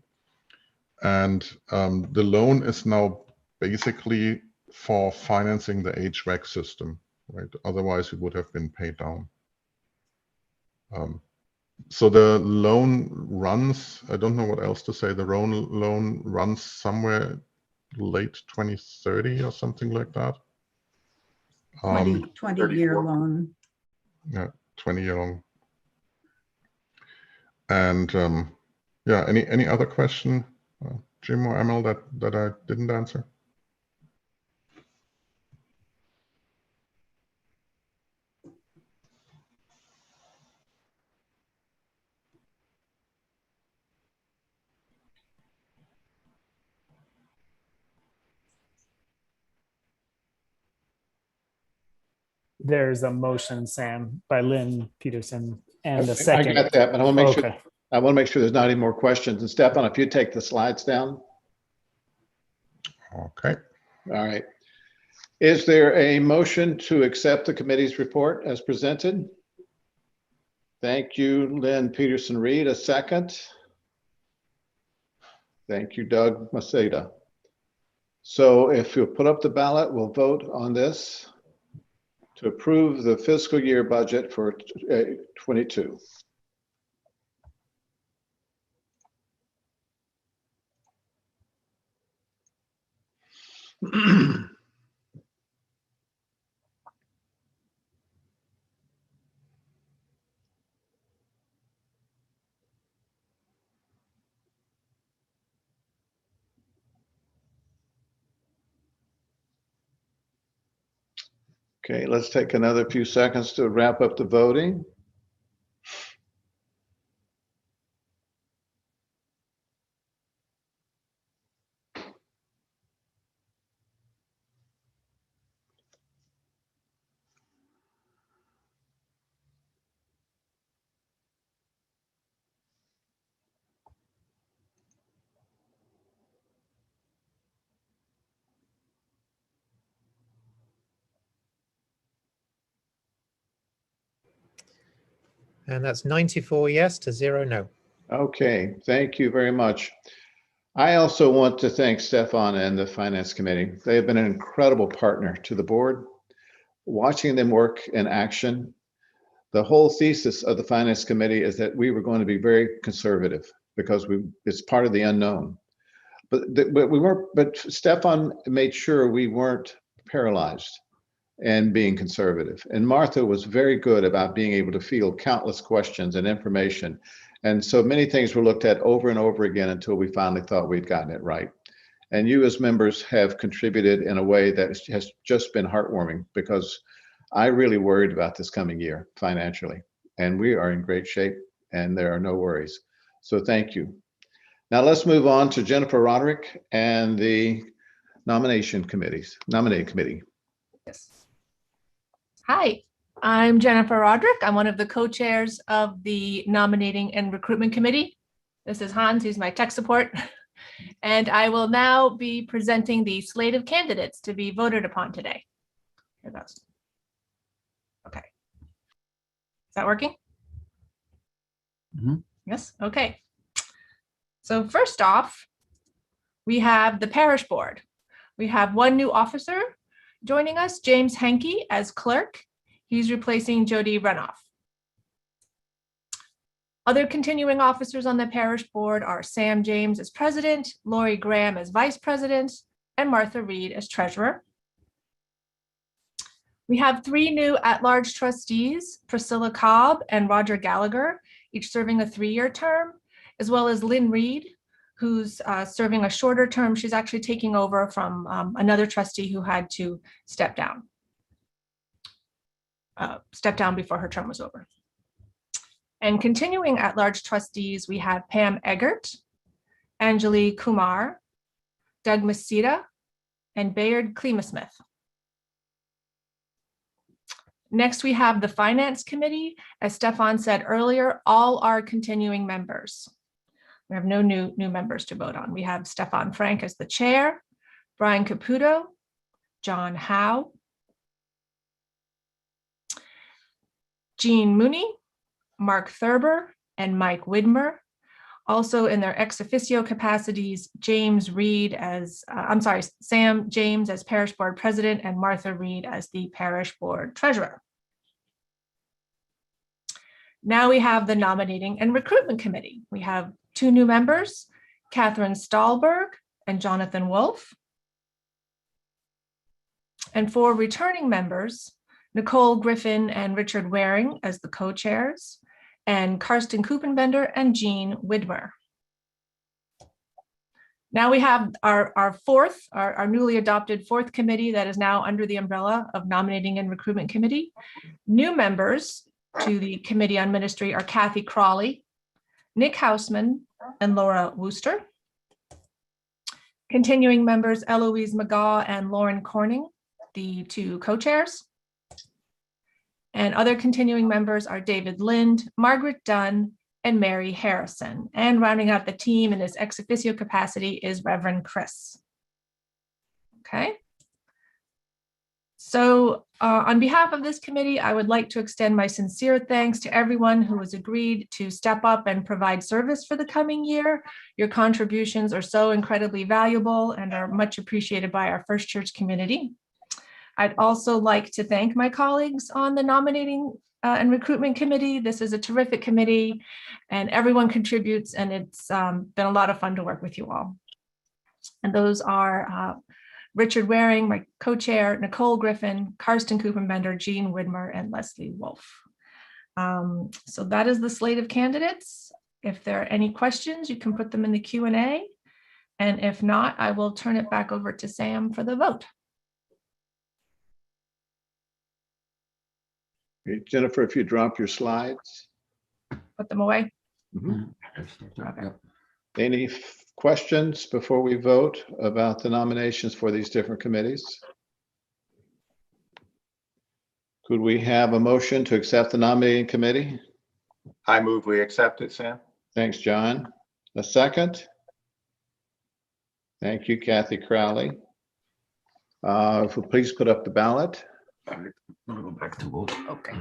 And the loan is now basically for financing the HVAC system, right? Otherwise, it would have been paid down. So the loan runs, I don't know what else to say, the loan runs somewhere late 2030 or something like that. 20-year loan. Yeah, 20-year loan. And yeah, any other question, Jim or Emil, that I didn't answer? There's a motion, Sam, by Lynn Peterson, and a I second. got that, but I want to make sure, Okay. I want to make sure there's not any more questions. And Stefan, if you take the slides down. Okay. All right. Is there a motion to accept the committee's report as presented? Thank you, Lynn Peterson Reed. A second. Thank you, Doug Maceda. So if you'll put up the ballot, we'll vote on this to approve the fiscal year budget for 22. Okay, let's take another few seconds to wrap up the voting. And that's 94 yes to 0 no. Okay, thank you very much. I also want to thank Stefan and the Finance Committee. They have been an incredible partner to the board. Watching them work in action, the whole thesis of the Finance Committee is that we were going to be very conservative because it's part of the unknown. But we weren't. But Stefan made sure we weren't paralyzed and being conservative. And Martha was very good about being able to field countless questions and information. And so many things were looked at over and over again until we finally thought we'd gotten it right. And you as members have contributed in a way that has just been heartwarming, because I really worried about this coming year financially, and we are in great shape and there are no worries. So thank you. Now let's move on to Jennifer Roderick and the nominating committee. Yes. Hi, I'm Jennifer Roderick. I'm one of the co-chairs of the Nominating and Recruitment Committee. This is Hans, he's my tech support. And I will now be presenting the slate of candidates to be voted upon today. Here goes. Okay. Is that working? Yes, okay. So first off, we have the parish board. We have one new officer joining us, James Henke as clerk. He's replacing Jody Renoff. Other continuing officers on the parish board are Sam James as president, Lori Graham as vice president, and Martha Reed as treasurer. We have three new at-large trustees, Priscilla Cobb and Roger Gallagher, each serving a 3-year term, as well as Lynn Reed, who's serving a shorter term. She's actually taking over from another trustee who had to step down before her term was over. And continuing at-large trustees, we have Pam Eggert, Anjali Kumar, Doug Maceda, and Bayard Klimasmith. Next, we have the Finance Committee. As Stefan said earlier, all are continuing members. We have no new members to vote on. We have Stefan Frank as the chair, Brian Caputo, John Howe, Jean Mooney, Mark Thurber, and Mike Widmer. Also in their ex officio capacities, James Reed as, Sam James as parish board president and Martha Reed as the parish board treasurer. Now we have the nominating and recruitment committee. We have 2 new members, Catherine Stahlberg and Jonathan Wolf. And 4 returning members, Nicole Griffin and Richard Waring as the co-chairs, and Karsten Kupenbender and Jean Widmer. Now we have our newly adopted 4th committee that is now under the umbrella of Nominating and Recruitment Committee. New members to the Committee on Ministry are Kathy Crawley, Nick Hausman, and Laura Wooster. Continuing members, Eloise McGaw and Lauren Corning, the 2 co-chairs. And other continuing members are David Lind, Margaret Dunn, and Mary Harrison. And rounding out the team in his ex officio capacity is Reverend Chris. Okay. So on behalf of this committee, I would like to extend my sincere thanks to everyone who has agreed to step up and provide service for the coming year. Your contributions are so incredibly valuable and are much appreciated by our First Church community. I'd also like to thank my colleagues on the nominating and recruitment committee. This is a terrific committee and everyone contributes, and it's been a lot of fun to work with you all. And those are Richard Waring, my co-chair, Nicole Griffin, Karsten Kupenbender, Jean Widmer, and Leslie Wolf. So that is the slate of candidates. If there are any questions, you can put them in the Q&A. And if not, I will turn it back over to Sam for the vote. Okay, Jennifer, if you drop your slides. Put them away. Mhm. Okay. Any questions before we vote about the nominations for these different committees? Could we have a motion to accept the nominating committee? I move we accept it, Sam. Thanks, John. A second? Thank you, Kathy Crowley. If you'll please put up the ballot. I'm gonna go back to vote. Okay.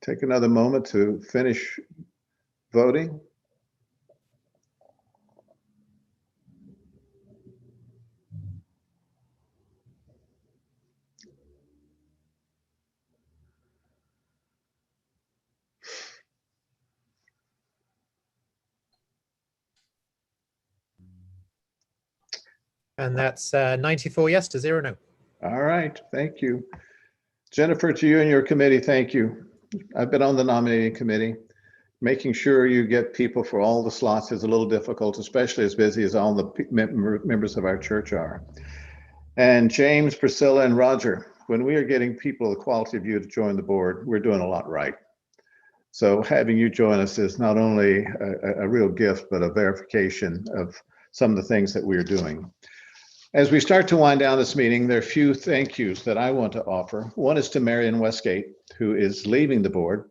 Take another moment to finish voting. And that's 94 yes to 0 no. All right, thank you. Jennifer, to you and your committee, thank you. I've been on the nominating committee. Making sure you get people for all the slots is a little difficult, especially as busy as all the members of our church are. And James, Priscilla, and Roger, when we are getting people of the quality of you to join the board, we're doing a lot right. So having you join us is not only a real gift, but a verification of some of the things that we're doing. As we start to wind down this meeting, there are a few thank yous that I want to offer. One is to Marion Westgate, who is leaving the board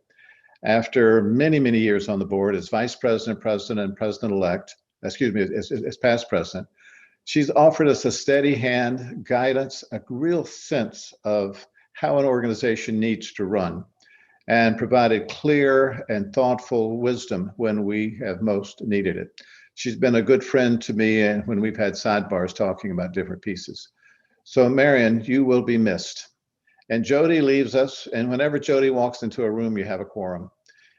after many, many years on the board as vice president, president, and president-elect, excuse me, as past president. She's offered us a steady hand, guidance, a real sense of how an organization needs to run, and provided clear and thoughtful wisdom when we have most needed it. She's been a good friend to me and when we've had sidebars talking about different pieces. So Marion, you will be missed. And Jody leaves us, and whenever Jody walks into a room, you have a quorum.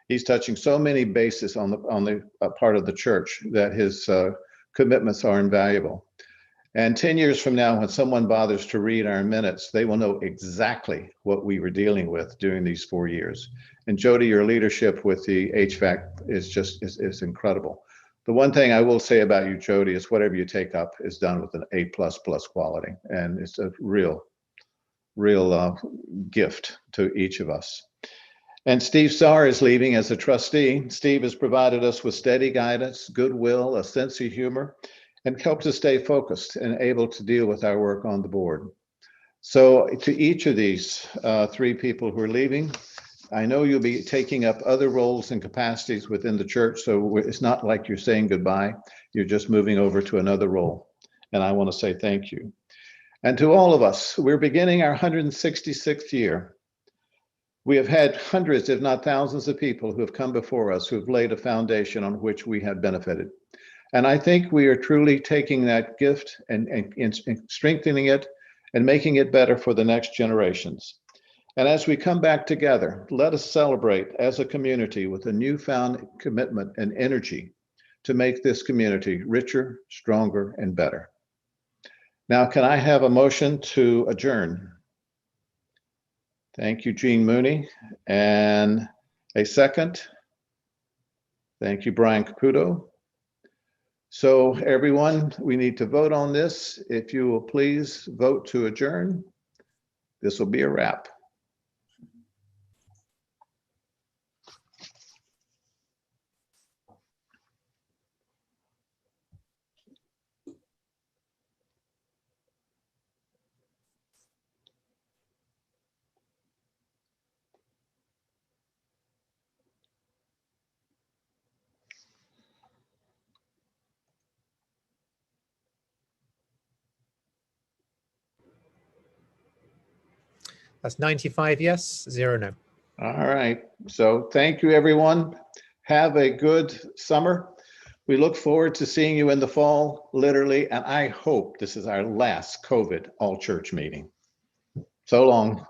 He's touching so many bases on the part of the church that his commitments are invaluable. And 10 years from now, when someone bothers to read our minutes, they will know exactly what we were dealing with during these 4 years. And Jody, your leadership with the HVAC is incredible. The one thing I will say about you, Jody, is whatever you take up is done with an A++ quality. And it's a real gift to each of us. And Steve Saar is leaving as a trustee. Steve has provided us with steady guidance, goodwill, a sense of humor, and helped us stay focused and able to deal with our work on the board. So to each of these three people who are leaving, I know you'll be taking up other roles and capacities within the church, so it's not like you're saying goodbye. You're just moving over to another role. And I want to say thank you. And to all of us, we're beginning our 166th year. We have had hundreds, if not thousands of people who have come before us who have laid a foundation on which we have benefited. And I think we are truly taking that gift and strengthening it and making it better for the next generations. And as we come back together, let us celebrate as a community with a newfound commitment and energy to make this community richer, stronger, and better. Now, can I have a motion to adjourn? Thank you, Jean Mooney. And a second? Thank you, Brian Caputo. So everyone, we need to vote on this. If you will please vote to adjourn. this will be a wrap. That's 95 yes, 0 no. All right. So thank you, everyone. Have a good summer. We look forward to seeing you in the fall, literally, and I hope this is our last COVID all-church meeting. So long.